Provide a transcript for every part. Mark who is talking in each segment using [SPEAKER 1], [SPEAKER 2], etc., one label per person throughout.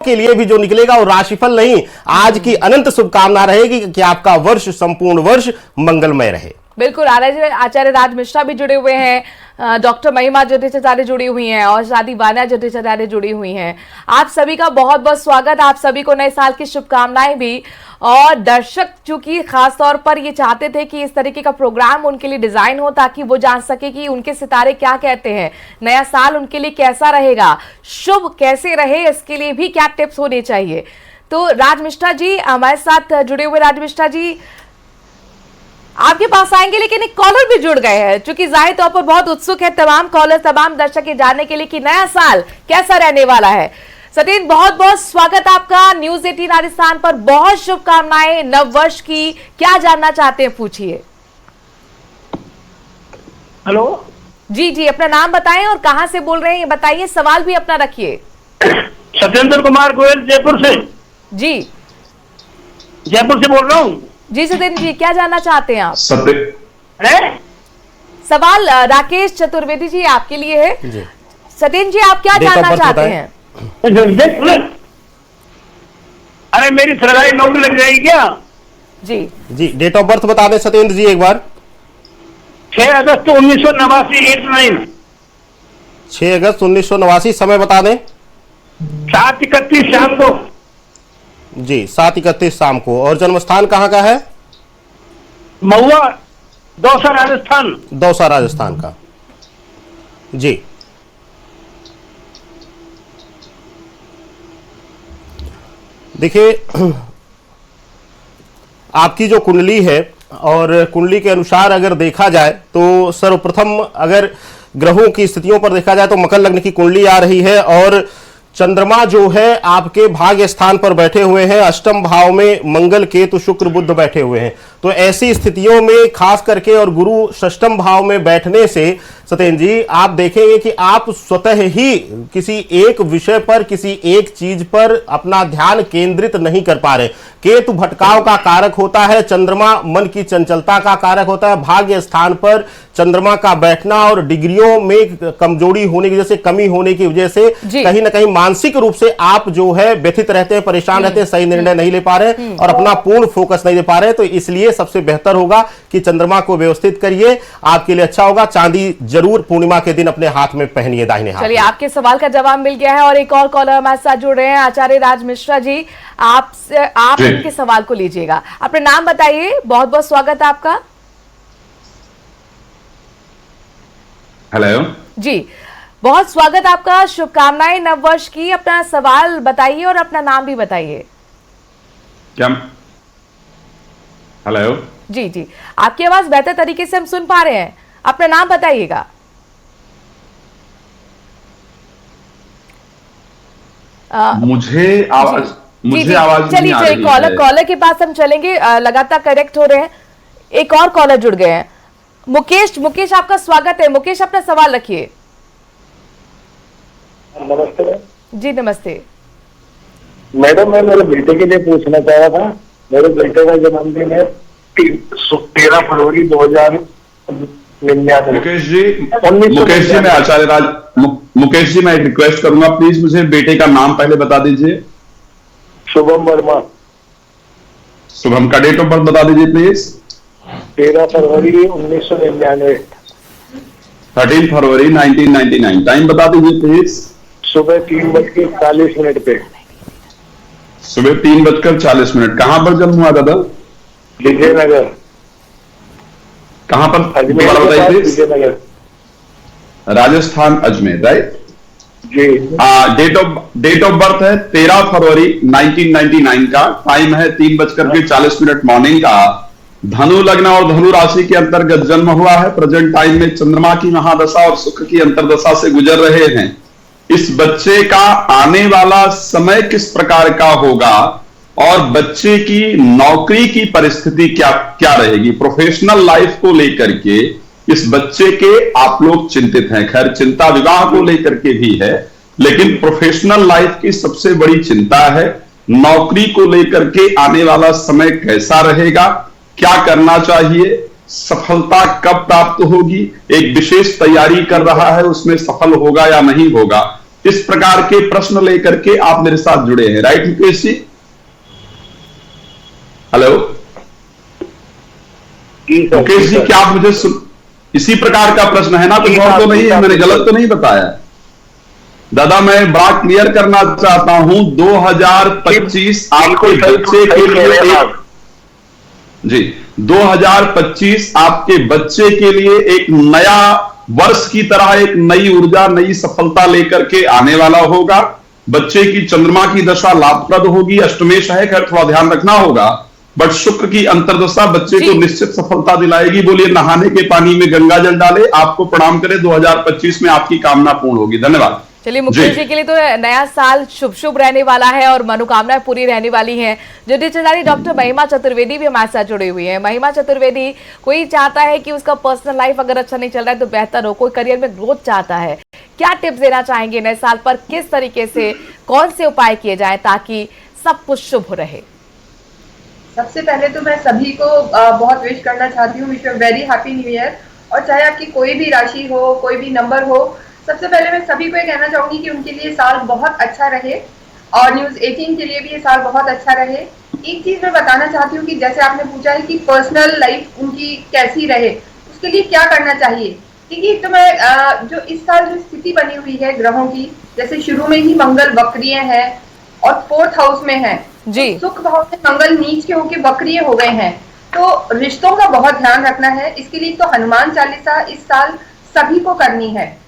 [SPEAKER 1] के लिए भी जो निकलेगा वो राशिफल नहीं, आज की अनंत शुभकामना रहेगी कि आपका वर्ष संपूर्ण वर्ष मंगलमय रहे।
[SPEAKER 2] बिल्कुल। आचार्य राज मिश्रा भी जुड़े हुए हैं, डॉक्टर महिमा जटेचार्य जुड़ी हुई हैं और शादी वान्या जटेचार्य जुड़ी हुई हैं। आप सभी का बहुत बहुत स्वागत। आप सभी को नए साल की शुभकामनाएं भी। और दर्शक चूंकि खास तौर पर ये चाहते थे कि इस तरीके का प्रोग्राम उनके लिए डिजाइन हो ताकि वो जान सके कि उनके सितारे क्या कहते हैं, नया साल उनके लिए कैसा रहेगा, शुभ कैसे रहे, इसके लिए भी क्या टिप्स होने चाहिए। तो राज मिश्रा जी हमारे साथ जुड़े हुए। राज मिश्रा जी आपके पास आएंगे, लेकिन एक कॉलर भी जुड़ गए हैं, चूंकि जाहिर तौर पर बहुत उत्सुक है तमाम कॉलर, तमाम दर्शक ये जानने के लिए कि नया साल कैसा रहने वाला है। सतीन, बहुत बहुत स्वागत आपका न्यूज 18 राजस्थान पर। बहुत शुभकामनाएं नव वर्ष की। क्या जानना चाहते हैं, पूछिए।
[SPEAKER 3] हेलो
[SPEAKER 2] जी जी, अपना नाम बताएं और कहां से बोल रहे हैं ये बताइए, सवाल भी अपना रखिए।
[SPEAKER 3] सत्येंद्र कुमार गोयल, जयपुर से।
[SPEAKER 2] जी,
[SPEAKER 3] जयपुर से बोल रहा हूँ।
[SPEAKER 2] जी सत्येंद्र जी, क्या जानना चाहते हैं आप?
[SPEAKER 3] अरे
[SPEAKER 2] सवाल राकेश चतुर्वेदी जी आपके लिए है।
[SPEAKER 1] जी।
[SPEAKER 2] सत्येंद्र जी आप क्या जानना चाहते हैं?
[SPEAKER 3] अरे मेरी सरकारी नौकरी लग जाएगी क्या?
[SPEAKER 2] जी
[SPEAKER 1] जी, डेट ऑफ बर्थ बता दें सत्येंद्र जी एक बार।
[SPEAKER 3] 6 अगस्त 1989, 8-9।
[SPEAKER 1] 6 अगस्त 1989, समय बता दें।
[SPEAKER 3] 7:31 शाम को।
[SPEAKER 1] जी, 7:31 शाम को। और जन्म स्थान कहाँ का है?
[SPEAKER 3] महुआ, दौसा, राजस्थान।
[SPEAKER 1] दौसा राजस्थान का। जी, देखिए आपकी जो कुंडली है और कुंडली के अनुसार अगर देखा जाए तो सर्वप्रथम अगर ग्रहों की स्थितियों पर देखा जाए तो मकर लग्न की कुंडली आ रही है और चंद्रमा जो है आपके भाग्य स्थान पर बैठे हुए हैं, अष्टम भाव में मंगल केतु शुक्र बुध बैठे हुए हैं। तो ऐसी स्थितियों में खास करके और गुरु षष्टम भाव में बैठने से सत्येंद्र जी आप देखेंगे कि आप स्वतः ही किसी एक विषय पर, किसी एक चीज पर अपना ध्यान केंद्रित नहीं कर पा रहे। केतु भटकाव का कारक होता है, चंद्रमा मन की चंचलता का कारक होता है। भाग्य स्थान पर चंद्रमा का बैठना और डिग्रियों में कमजोरी होने की वजह से, कमी होने की वजह से कहीं ना कहीं मानसिक रूप से आप जो है व्यथित रहते हैं, परेशान रहते हैं, सही निर्णय नहीं ले पा रहे और अपना पूर्ण फोकस नहीं दे पा रहे। तो इसलिए सबसे बेहतर होगा कि चंद्रमा को व्यवस्थित करिए, आपके लिए अच्छा होगा। चांदी जरूर पूर्णिमा के दिन अपने हाथ में पहनिए, दाहिने हाथ।
[SPEAKER 2] चलिए, आपके सवाल का जवाब मिल गया है और एक और कॉलर हमारे साथ जुड़ रहे हैं, आचार्य राज मिश्रा जी। आप इनके सवाल को लीजिएगा। अपना नाम बताइए। बहुत बहुत स्वागत है आपका।
[SPEAKER 4] हेलो
[SPEAKER 2] जी, बहुत स्वागत आपका, शुभकामनाएं नव वर्ष की। अपना सवाल बताइए और अपना नाम भी बताइए।
[SPEAKER 4] क्या? हेलो
[SPEAKER 2] जी जी, आपकी आवाज बेहतर तरीके से हम सुन पा रहे हैं। अपना नाम बताइएगा।
[SPEAKER 4] मुझे आवाज नहीं आ रही है।
[SPEAKER 2] चलिए, कॉलर के पास हम चलेंगे, लगातार कनेक्ट हो रहे हैं। एक और कॉलर जुड़ गए हैं, मुकेश आपका स्वागत है। मुकेश, अपना सवाल रखिए।
[SPEAKER 3] नमस्ते
[SPEAKER 2] जी नमस्ते।
[SPEAKER 3] मैडम, मैं मेरे बेटे के लिए पूछना चाह रहा था। मेरे बेटे का जन्मदिन है 13 फरवरी 2099।
[SPEAKER 4] मुकेश जी मैं आचार्य राज मुकेश जी मैं एक रिक्वेस्ट करूंगा, प्लीज मुझे बेटे का नाम पहले बता दीजिए।
[SPEAKER 3] शुभम वर्मा।
[SPEAKER 4] शुभम का डेट ऑफ बर्थ बता दीजिए प्लीज।
[SPEAKER 3] 13 फरवरी 1999।
[SPEAKER 4] 13 फरवरी 1999। टाइम बता दीजिए प्लीज।
[SPEAKER 3] सुबह 3:40 पे।
[SPEAKER 4] सुबह 3:40। कहां पर जन्म हुआ दादा?
[SPEAKER 3] विजयनगर।
[SPEAKER 4] कहां पर?
[SPEAKER 3] अजमेर, विजयनगर,
[SPEAKER 4] राजस्थान, अजमेर, राइट
[SPEAKER 3] जी।
[SPEAKER 4] डेट ऑफ बर्थ है 13 फरवरी 1999 का। टाइम है 3:40 मॉर्निंग का। धनु लग्न और धनु राशि के अंतर्गत जन्म हुआ है। प्रेजेंट टाइम में चंद्रमा की महादशा और शुक्र की अंतर्दशा से गुजर रहे हैं। इस बच्चे का आने वाला समय किस प्रकार का होगा और बच्चे की नौकरी की परिस्थिति क्या रहेगी, प्रोफेशनल लाइफ को लेकर के इस बच्चे के आप लोग चिंतित हैं। खैर, चिंता विवाह को लेकर के भी है, लेकिन प्रोफेशनल लाइफ की सबसे बड़ी चिंता है नौकरी को लेकर के आने वाला समय कैसा रहेगा, क्या करना चाहिए, सफलता कब प्राप्त होगी, एक विशेष तैयारी कर रहा है, उसमें सफल होगा या नहीं होगा। इस प्रकार के प्रश्न लेकर के आप मेरे साथ जुड़े हैं, राइट मुकेश जी? हेलो मुकेश जी, क्या आप मुझे इसी प्रकार का प्रश्न है ना? कुछ और तो नहीं है, मैंने गलत तो नहीं बताया? दादा मैं बड़ा क्लियर करना चाहता हूं, 2025 आपके बच्चे के लिए जी 2025 आपके बच्चे के लिए एक नया वर्ष की तरह एक नई ऊर्जा, नई सफलता लेकर के आने वाला होगा। बच्चे की चंद्रमा की दशा लाभप्रद होगी, अष्टमेश है, खैर थोड़ा ध्यान रखना होगा, बट शुक्र की अंतर्दशा बच्चे को निश्चित सफलता दिलाएगी। बोलिए नहाने के पानी में गंगा जल डाले, आपको प्रणाम करे, 2025 में आपकी कामना पूर्ण होगी। धन्यवाद।
[SPEAKER 2] चलिए मुकेश जी के लिए तो नया साल शुभ शुभ रहने वाला है और मनोकामनाएं पूरी रहने वाली हैं। ज्योतिषाचार्य डॉक्टर महिमा चतुर्वेदी भी हमारे साथ जुड़ी हुई है। महिमा चतुर्वेदी, कोई चाहता है कि उसका पर्सनल लाइफ अगर अच्छा नहीं चल रहा है तो बेहतर हो, कोई करियर में ग्रोथ चाहता है, क्या टिप्स देना चाहेंगे नए साल पर? किस तरीके से, कौन से उपाय किए जाए ताकि सब कुछ शुभ रहे?
[SPEAKER 5] सबसे पहले तो मैं सभी को बहुत विश करना चाहती हूँ, wish very happy new year. और चाहे आपकी कोई भी राशि हो, कोई भी नंबर हो, सबसे पहले मैं सभी को ये कहना चाहूंगी कि उनके लिए साल बहुत अच्छा रहे और न्यूज़ 18 के लिए भी ये साल बहुत अच्छा रहे। एक चीज मैं बताना चाहती हूँ कि जैसे आपने पूछा है कि पर्सनल लाइफ उनकी कैसी रहे, उसके लिए क्या करना चाहिए। क्योंकि तो मैं जो इस साल जो स्थिति बनी हुई है ग्रहों की, जैसे शुरू में ही मंगल वक्रीय है और 4th हाउस में है जी, तो सुख भाव में मंगल नीच के होके वक्रीय हो गए हैं, तो रिश्तों का बहुत ध्यान रखना है। इसके लिए तो हनुमान चालीसा इस साल सभी को करनी है,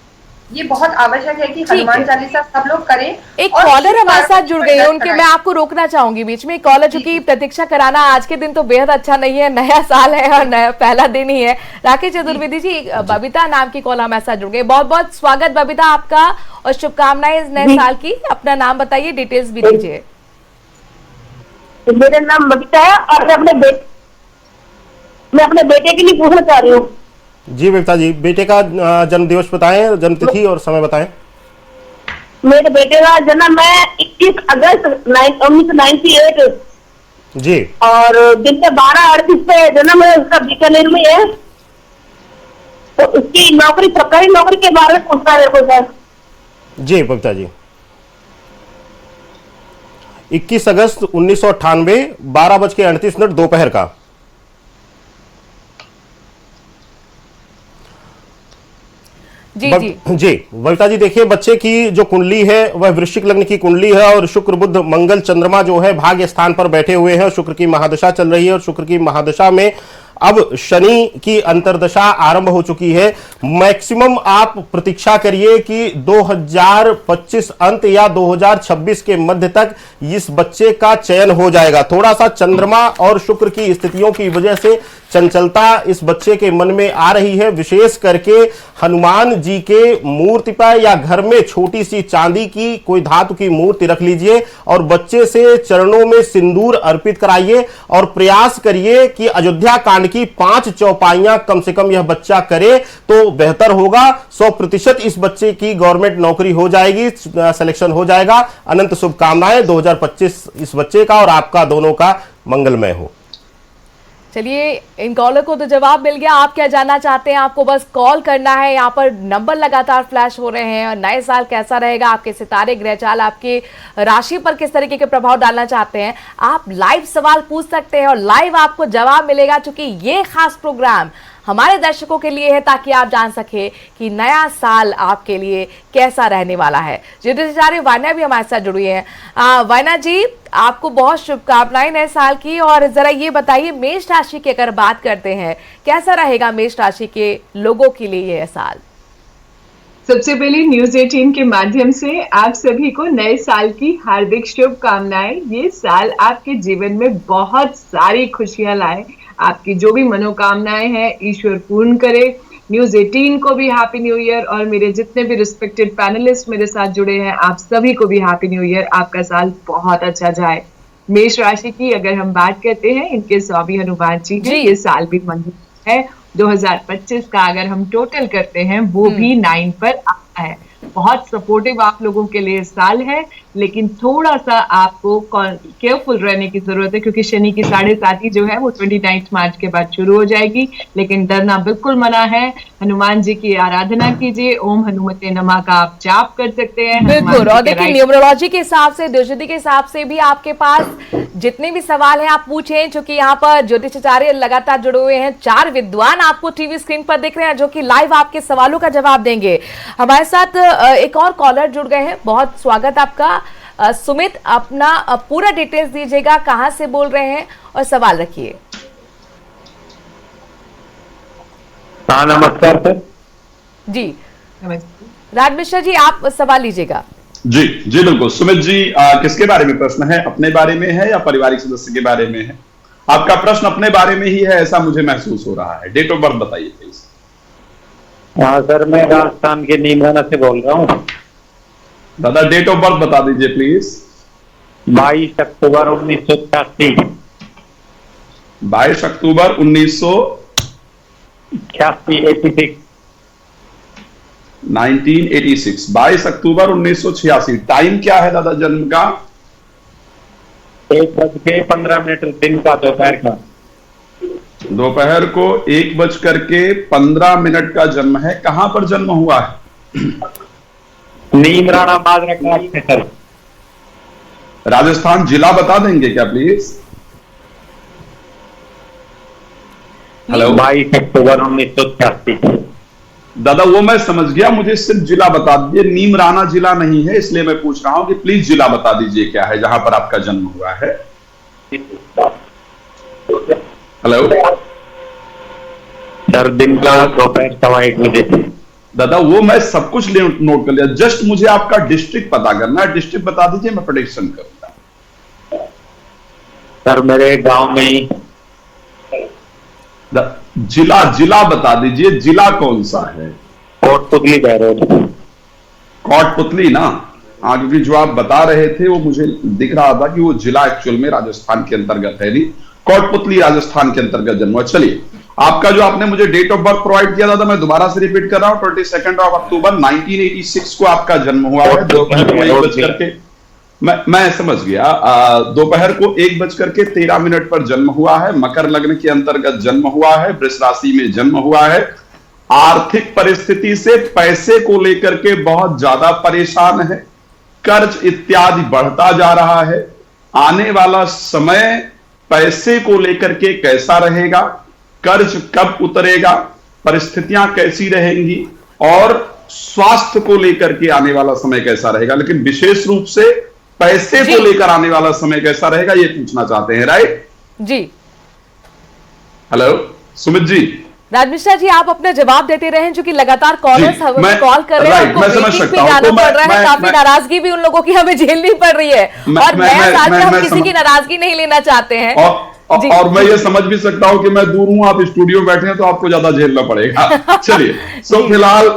[SPEAKER 5] ये बहुत आवश्यक है कि हनुमान चालीसा सब लोग करें।
[SPEAKER 2] एक कॉलर हमारे साथ जुड़ गए हैं, उनके मैं आपको रोकना चाहूंगी बीच में। कॉलर चूंकि प्रतीक्षा कराना आज के दिन तो बेहद अच्छा नहीं है, नया साल है और नया पहला दिन ही है। राकेश चतुर्वेदी जी, बबीता नाम की कॉल हमारे साथ जुड़ गए। बहुत बहुत स्वागत बबीता आपका और शुभकामनाएं इस नए साल की। अपना नाम बताइए, डिटेल्स भी दीजिए।
[SPEAKER 6] मेरा नाम बबीता है और मैं अपने बेटे के लिए पूछना चाह रही हूँ।
[SPEAKER 1] जी बबीता जी, बेटे का जन्म दिवस बताएं, जन्म तिथि और समय बताएं।
[SPEAKER 6] मेरे बेटे का जन्म है 21 अगस्त 1998
[SPEAKER 1] जी,
[SPEAKER 6] और दिन में 12:38 पे जन्म है उसका, बीकानेर में है। तो उसकी नौकरी, सरकारी नौकरी के बारे में पूछना है मेरे को सर।
[SPEAKER 1] जी बबीता जी, 21 अगस्त 1998 12:38 दोपहर का।
[SPEAKER 2] जी
[SPEAKER 1] बबीता जी, देखिए बच्चे की जो कुंडली है वह वृश्चिक लग्न की कुंडली है और शुक्र बुध मंगल चंद्रमा जो है भाग्य स्थान पर बैठे हुए हैं। शुक्र की महादशा चल रही है और शुक्र की महादशा में अब शनि की अंतर्दशा आरंभ हो चुकी है। मैक्सिमम आप प्रतीक्षा करिए कि 2025 अंत या 2026 के मध्य तक इस बच्चे का चयन हो जाएगा। थोड़ा सा चंद्रमा और शुक्र की स्थितियों की वजह से चंचलता इस बच्चे के मन में आ रही है। विशेष करके हनुमान जी के मूर्ति पर या घर में छोटी सी चांदी की कोई धातु की मूर्ति रख लीजिए और बच्चे से चरणों में सिंदूर अर्पित कराइए और प्रयास करिए कि अयोध्या कांड की 5 चौपाइयां कम से कम यह बच्चा करे तो बेहतर होगा। 100% इस बच्चे की गवर्नमेंट नौकरी हो जाएगी, सिलेक्शन हो जाएगा। अनंत शुभकामनाएं 2025 इस बच्चे का और आपका दोनों का मंगलमय हो।
[SPEAKER 2] चलिए, इन कॉलर को तो जवाब मिल गया। आप क्या जानना चाहते हैं, आपको बस कॉल करना है। यहाँ पर नंबर लगातार फ्लैश हो रहे हैं। नए साल कैसा रहेगा, आपके सितारे ग्रह चाल आपकी राशि पर किस तरीके के प्रभाव डालना चाहते हैं, आप लाइव सवाल पूछ सकते हैं और लाइव आपको जवाब मिलेगा। चूंकि ये खास प्रोग्राम हमारे दर्शकों के लिए है ताकि आप जान सके कि नया साल आपके लिए कैसा रहने वाला है। ज्योतिषाचार्य वान्या भी हमारे साथ जुड़ी है। वान्या जी, आपको बहुत शुभकामनाएं नए साल की। और जरा ये बताइए, मेष राशि की अगर बात करते हैं, कैसा रहेगा मेष राशि के लोगों के लिए यह साल?
[SPEAKER 7] सबसे पहले न्यूज 18 के माध्यम से आप सभी को नए साल की हार्दिक शुभकामनाएं। ये साल आपके जीवन में बहुत सारी खुशियां लाए, आपकी जो भी मनोकामनाएं हैं ईश्वर पूर्ण करे। न्यूज 18 को भी हैप्पी न्यू ईयर और मेरे जितने भी रिस्पेक्टेड पैनलिस्ट मेरे साथ जुड़े हैं आप सभी को भी हैप्पी न्यू ईयर। आपका साल बहुत अच्छा जाए। मेष राशि की अगर हम बात करते हैं, इनके स्वामी हनुमान जी हैं, ये साल भी मंगल है 2025 का अगर हम टोटल करते हैं वो भी 9 पर आता है। बहुत सपोर्टिव आप लोगों के लिए साल है, लेकिन थोड़ा सा आपको केयरफुल रहने की जरूरत है, क्योंकि शनि की 7.5 जो है वो 29 मार्च के बाद शुरू हो जाएगी। लेकिन डरना बिल्कुल मना है। हनुमान जी की आराधना कीजिए, ओम हनुमते नमः का आप जाप कर सकते हैं।
[SPEAKER 2] बिल्कुल। और देखिए न्यूमरोलॉजी के हिसाब से, ज्योतिषी के हिसाब से भी आपके पास जितने भी सवाल हैं आप पूछें, क्योंकि यहाँ पर ज्योतिषाचार्य लगातार जुड़े हुए हैं। 4 विद्वान आपको टीवी स्क्रीन पर दिख रहे हैं जो कि लाइव आपके सवालों का जवाब देंगे। हमारे साथ एक और कॉलर जुड़ गए हैं, बहुत स्वागत आपका। सुमित, अपना पूरा डिटेल्स दीजिएगा, कहां से बोल रहे हैं और सवाल रखिए।
[SPEAKER 3] हाँ नमस्कार सर।
[SPEAKER 2] जी
[SPEAKER 7] नमस्ते।
[SPEAKER 2] राज मिश्रा जी, आप सवाल लीजिएगा।
[SPEAKER 4] जी जी बिल्कुल। सुमित जी, किसके बारे में प्रश्न है? अपने बारे में है या पारिवारिक सदस्य के बारे में है? आपका प्रश्न अपने बारे में ही है ऐसा मुझे महसूस हो रहा है। डेट ऑफ बर्थ बताइए प्लीज।
[SPEAKER 3] हाँ सर, मैं राजस्थान के नीमराना से बोल रहा हूँ।
[SPEAKER 4] दादा डेट ऑफ बर्थ बता दीजिए please.
[SPEAKER 3] 22 October 1986।
[SPEAKER 4] 22 October
[SPEAKER 3] 1986।
[SPEAKER 4] 1986। 22 October 1986। Time क्या है दादा जन्म का?
[SPEAKER 3] 1:15 दिन का, दोपहर का।
[SPEAKER 4] दोपहर को 1:15 का जन्म है। कहां पर जन्म हुआ है?
[SPEAKER 3] नीमराना बाजरा घाट में सर।
[SPEAKER 4] राजस्थान जिला बता देंगे क्या प्लीज? हेलो।
[SPEAKER 3] 22 अक्टूबर 1986।
[SPEAKER 4] दादा वो मैं समझ गया, मुझे सिर्फ जिला बता दीजिए। नीमराना जिला नहीं है, इसलिए मैं पूछ रहा हूं कि प्लीज जिला बता दीजिए क्या है जहां पर आपका जन्म हुआ है। हेलो
[SPEAKER 3] सर, दिन का दोपहर 1:15 बजे।
[SPEAKER 4] दादा वो मैं सब कुछ नोट कर लिया, जस्ट मुझे आपका डिस्ट्रिक्ट पता करना है। डिस्ट्रिक्ट बता दीजिए, मैं प्रेडिक्शन करूंगा।
[SPEAKER 3] सर मेरे गांव में ही।
[SPEAKER 4] जिला बता दीजिए, जिला कौन सा है?
[SPEAKER 3] कोटपुतली बहरोड।
[SPEAKER 4] कोटपुतली ना? हाँ, क्योंकि जो आप बता रहे थे वो मुझे दिख रहा था कि वो जिला एक्चुअल में राजस्थान के अंतर्गत है नहीं। कोटपुतली राजस्थान के अंतर्गत जन्म हुआ। चलिए, आपका जो आपने मुझे डेट ऑफ बर्थ प्रोवाइड किया था मैं दोबारा से रिपीट कर रहा हूं। 22 अक्टूबर 1986 को आपका जन्म हुआ है। दोपहर को 1:13 मैं समझ गया। दोपहर को 1:13 पर जन्म हुआ है। मकर लग्न के अंतर्गत जन्म हुआ है। वृष राशि में जन्म हुआ है। आर्थिक परिस्थिति से पैसे को लेकर के बहुत ज्यादा परेशान है। कर्ज इत्यादि बढ़ता जा रहा है। आने वाला समय पैसे को लेकर के कैसा रहेगा, कर्ज कब उतरेगा, परिस्थितियां कैसी रहेंगी और स्वास्थ्य को लेकर के आने वाला समय कैसा रहेगा, लेकिन विशेष रूप से पैसे को लेकर आने वाला समय कैसा रहेगा ये पूछना चाहते हैं। राइट
[SPEAKER 2] जी।
[SPEAKER 4] हेलो सुमित जी।
[SPEAKER 2] राज मिश्रा जी, आप अपना जवाब देते रहे, जो कि लगातार कॉलर्स हमें कॉल कर रहे हैं, उनको मीटिंग पे जाना पड़ रहा है। काफी नाराजगी भी उन लोगों की हमें झेलनी पड़ रही है, और नया साल में हम किसी की नाराजगी नहीं लेना चाहते हैं।
[SPEAKER 4] और मैं ये समझ भी सकता हूं कि मैं दूर हूं, आप स्टूडियो बैठे हैं तो आपको ज्यादा झेलना पड़ेगा। चलिए, तो फिलहाल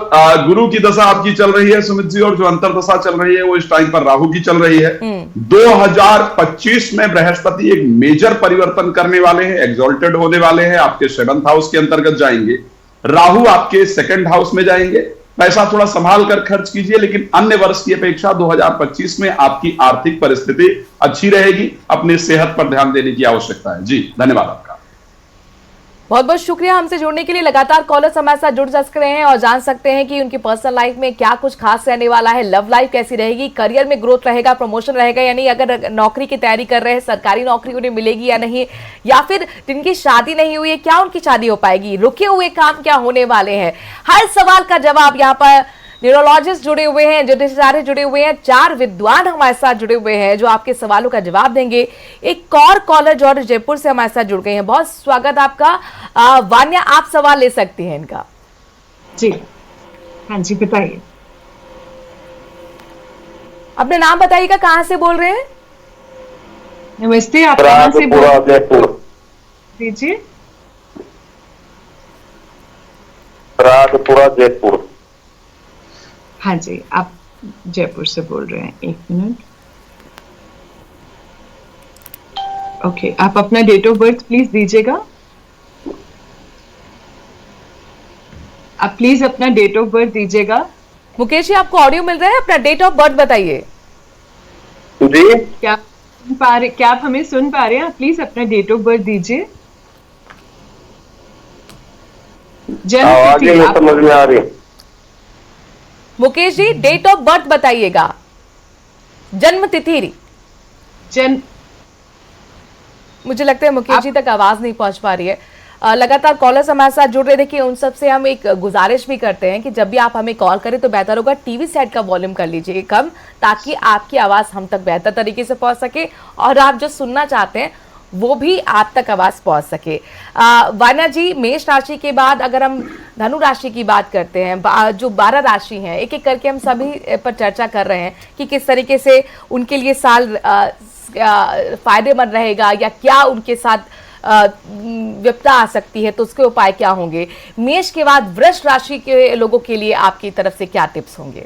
[SPEAKER 4] गुरु की दशा आपकी चल रही है सुमित जी, और जो अंतरदशा चल रही है वो इस टाइम पर राहु की चल रही है। 2025 में बृहस्पति एक मेजर परिवर्तन करने वाले हैं, एग्जॉल्टेड होने वाले हैं, आपके 7th हाउस के अंतर्गत जाएंगे। राहु आपके 2nd हाउस में जाएंगे। पैसा थोड़ा संभाल कर खर्च कीजिए, लेकिन अन्य वर्ष की अपेक्षा 2025 में आपकी आर्थिक परिस्थिति अच्छी रहेगी। अपनी सेहत पर ध्यान देने की आवश्यकता है। जी धन्यवाद आपका।
[SPEAKER 2] बहुत बहुत शुक्रिया हमसे जुड़ने के लिए। लगातार कॉलर्स हमारे साथ जुड़ सकते हैं और जान सकते हैं कि उनकी पर्सनल लाइफ में क्या कुछ खास रहने वाला है, लव लाइफ कैसी रहेगी, करियर में ग्रोथ रहेगा, प्रमोशन रहेगा यानी, अगर नौकरी की तैयारी कर रहे हैं सरकारी नौकरी उन्हें मिलेगी या नहीं, या फिर जिनकी शादी नहीं हुई है क्या उनकी शादी हो पाएगी, रुके हुए काम क्या होने वाले हैं। हर सवाल का जवाब यहाँ पर न्यूरोलॉजिस्ट जुड़े हुए हैं, ज्योतिषाचार्य जुड़े हुए हैं, 4 विद्वान हमारे साथ जुड़े हुए हैं जो आपके सवालों का जवाब देंगे। एक और कॉलर जॉर्ज जयपुर से हमारे साथ जुड़ गए हैं, बहुत स्वागत आपका। वान्या, आप सवाल ले सकती हैं इनका।
[SPEAKER 7] जी हाँ जी, बताइए।
[SPEAKER 2] अपना नाम बताइएगा, कहाँ से बोल रहे हैं?
[SPEAKER 7] नमस्ते, आप कहाँ से बोल रहे हैं? दीजिए।
[SPEAKER 3] राजपुरा जयपुर।
[SPEAKER 7] हाँ जी, आप जयपुर से बोल रहे हैं। 1 मिनट। ओके, आप अपना डेट ऑफ बर्थ प्लीज दीजिएगा। आप प्लीज अपना डेट ऑफ बर्थ दीजिएगा।
[SPEAKER 2] मुकेश जी आपको ऑडियो मिल रहा है, अपना डेट ऑफ बर्थ बताइए।
[SPEAKER 3] जी
[SPEAKER 7] क्या आप हमें सुन पा रहे हैं? आप प्लीज अपना डेट ऑफ बर्थ दीजिए।
[SPEAKER 3] आवाज
[SPEAKER 7] जन्म
[SPEAKER 3] नहीं समझ में आ रही।
[SPEAKER 2] Mukesh ji date of birth बताइएगा, जन्म तिथि। मुझे लगता है मुकेश जी तक आवाज नहीं पहुंच पा रही है। लगातार कॉलर्स हमारे साथ जुड़ रहे। देखिए उन सबसे हम एक गुजारिश भी करते हैं कि जब भी आप हमें कॉल करें तो बेहतर होगा टीवी सेट का वॉल्यूम कर लीजिए कम, ताकि आपकी आवाज हम तक बेहतर तरीके से पहुंच सके और आप जो सुनना चाहते हैं वो भी आप तक आवाज पहुंच सके। वान्या जी, मेष राशि के बाद अगर हम धनु राशि की बात करते हैं, जो 12 राशि हैं, एक एक करके हम सभी पर चर्चा कर रहे हैं कि किस तरीके से उनके लिए साल फायदेमंद रहेगा या क्या उनके साथ विपदा आ सकती है, तो उसके उपाय क्या होंगे। मेष के बाद वृष राशि के लोगों के लिए आपकी तरफ से क्या टिप्स होंगे?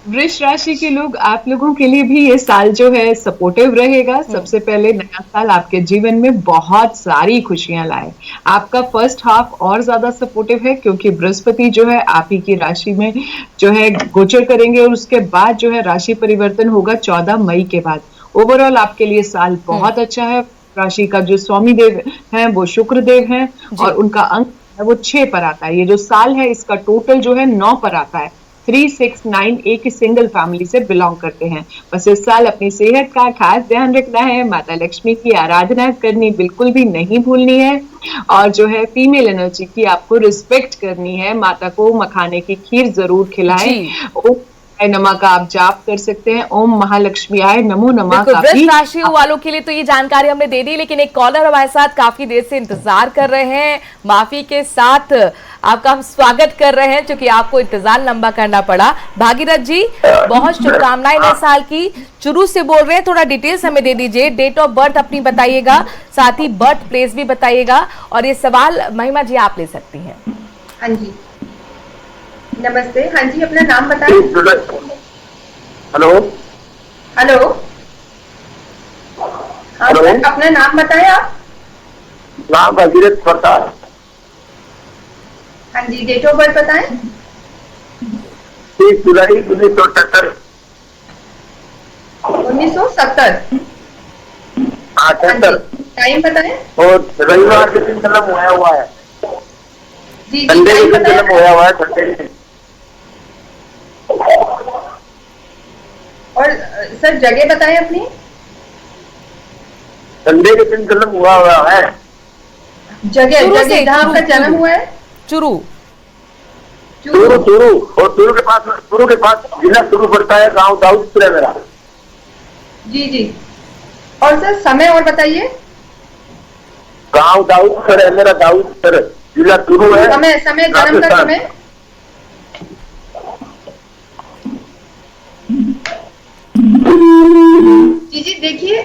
[SPEAKER 7] वृष राशि के लोग, आप लोगों के लिए भी ये साल जो है सपोर्टिव रहेगा। सबसे पहले नया साल आपके जीवन में बहुत सारी खुशियां लाए। आपका फर्स्ट हाफ और ज्यादा सपोर्टिव है क्योंकि बृहस्पति जो है आप ही की राशि में जो है गोचर करेंगे और उसके बाद जो है राशि परिवर्तन होगा 14 मई के बाद। ओवरऑल आपके लिए साल बहुत अच्छा है। राशि का जो स्वामी देव है वो शुक्र देव है और उनका अंक है वो 6 पर आता है। ये जो साल है इसका टोटल जो है 9 पर आता है। 3, 6, 9 एक ही सिंगल फैमिली से बिलोंग करते हैं। बस इस साल अपनी सेहत का खास ध्यान रखना है। माता लक्ष्मी की आराधना करनी बिल्कुल भी नहीं भूलनी है और जो है फीमेल एनर्जी की आपको रिस्पेक्ट करनी है। माता को मखाने की खीर जरूर खिलाएं। नमा का आप जाप कर सकते हैं। ओम महालक्ष्मी आय नमो नमः।
[SPEAKER 2] वृष राशि वालों के लिए तो ये जानकारी हमने दे दी, लेकिन एक कॉलर हमारे साथ काफी देर से इंतजार कर रहे हैं। माफी के साथ आपका हम स्वागत कर रहे हैं क्योंकि आपको इंतजार लंबा करना पड़ा। भागीरथ जी, बहुत शुभकामनाएं नए साल की। चुरू से बोल रहे हैं, थोड़ा डिटेल्स हमें दे दीजिए। डेट ऑफ बर्थ अपनी बताइएगा, साथ ही बर्थ प्लेस भी बताइएगा और ये सवाल महिमा जी आप ले सकती हैं।
[SPEAKER 5] हाँ जी, नमस्ते। हाँ जी, अपना नाम बताएं।
[SPEAKER 3] Hello
[SPEAKER 5] hello. हाँ सर, अपना नाम बताएं आप।
[SPEAKER 3] नाम भागीरथ प्रसाद।
[SPEAKER 5] हाँ जी, डेट ऑफ बर्थ बताएं।
[SPEAKER 3] 30 जुलाई 1978।
[SPEAKER 5] 1970।
[SPEAKER 3] हाँ 78।
[SPEAKER 5] टाइम बताएं।
[SPEAKER 3] और रविवार के दिन जन्म हुआ है।
[SPEAKER 5] जी
[SPEAKER 3] संडे के
[SPEAKER 5] टाइम
[SPEAKER 3] दिन
[SPEAKER 5] बताएं।
[SPEAKER 3] जन्म हुआ है। संडे के दिन।
[SPEAKER 5] और सर जगह बताएं अपनी।
[SPEAKER 3] संडे के दिन जन्म हुआ है।
[SPEAKER 5] जगह जहाँ आपका जन्म हुआ है।
[SPEAKER 2] चुरू।
[SPEAKER 3] और चुरू के पास जिला चुरू पड़ता है। गांव दाऊदपुर है मेरा।
[SPEAKER 5] जी। और सर समय और बताइए।
[SPEAKER 3] गांव दाऊदपुर है मेरा। दाऊदपुर जिला चुरू है।
[SPEAKER 5] समय जन्म का समय। जी देखिए,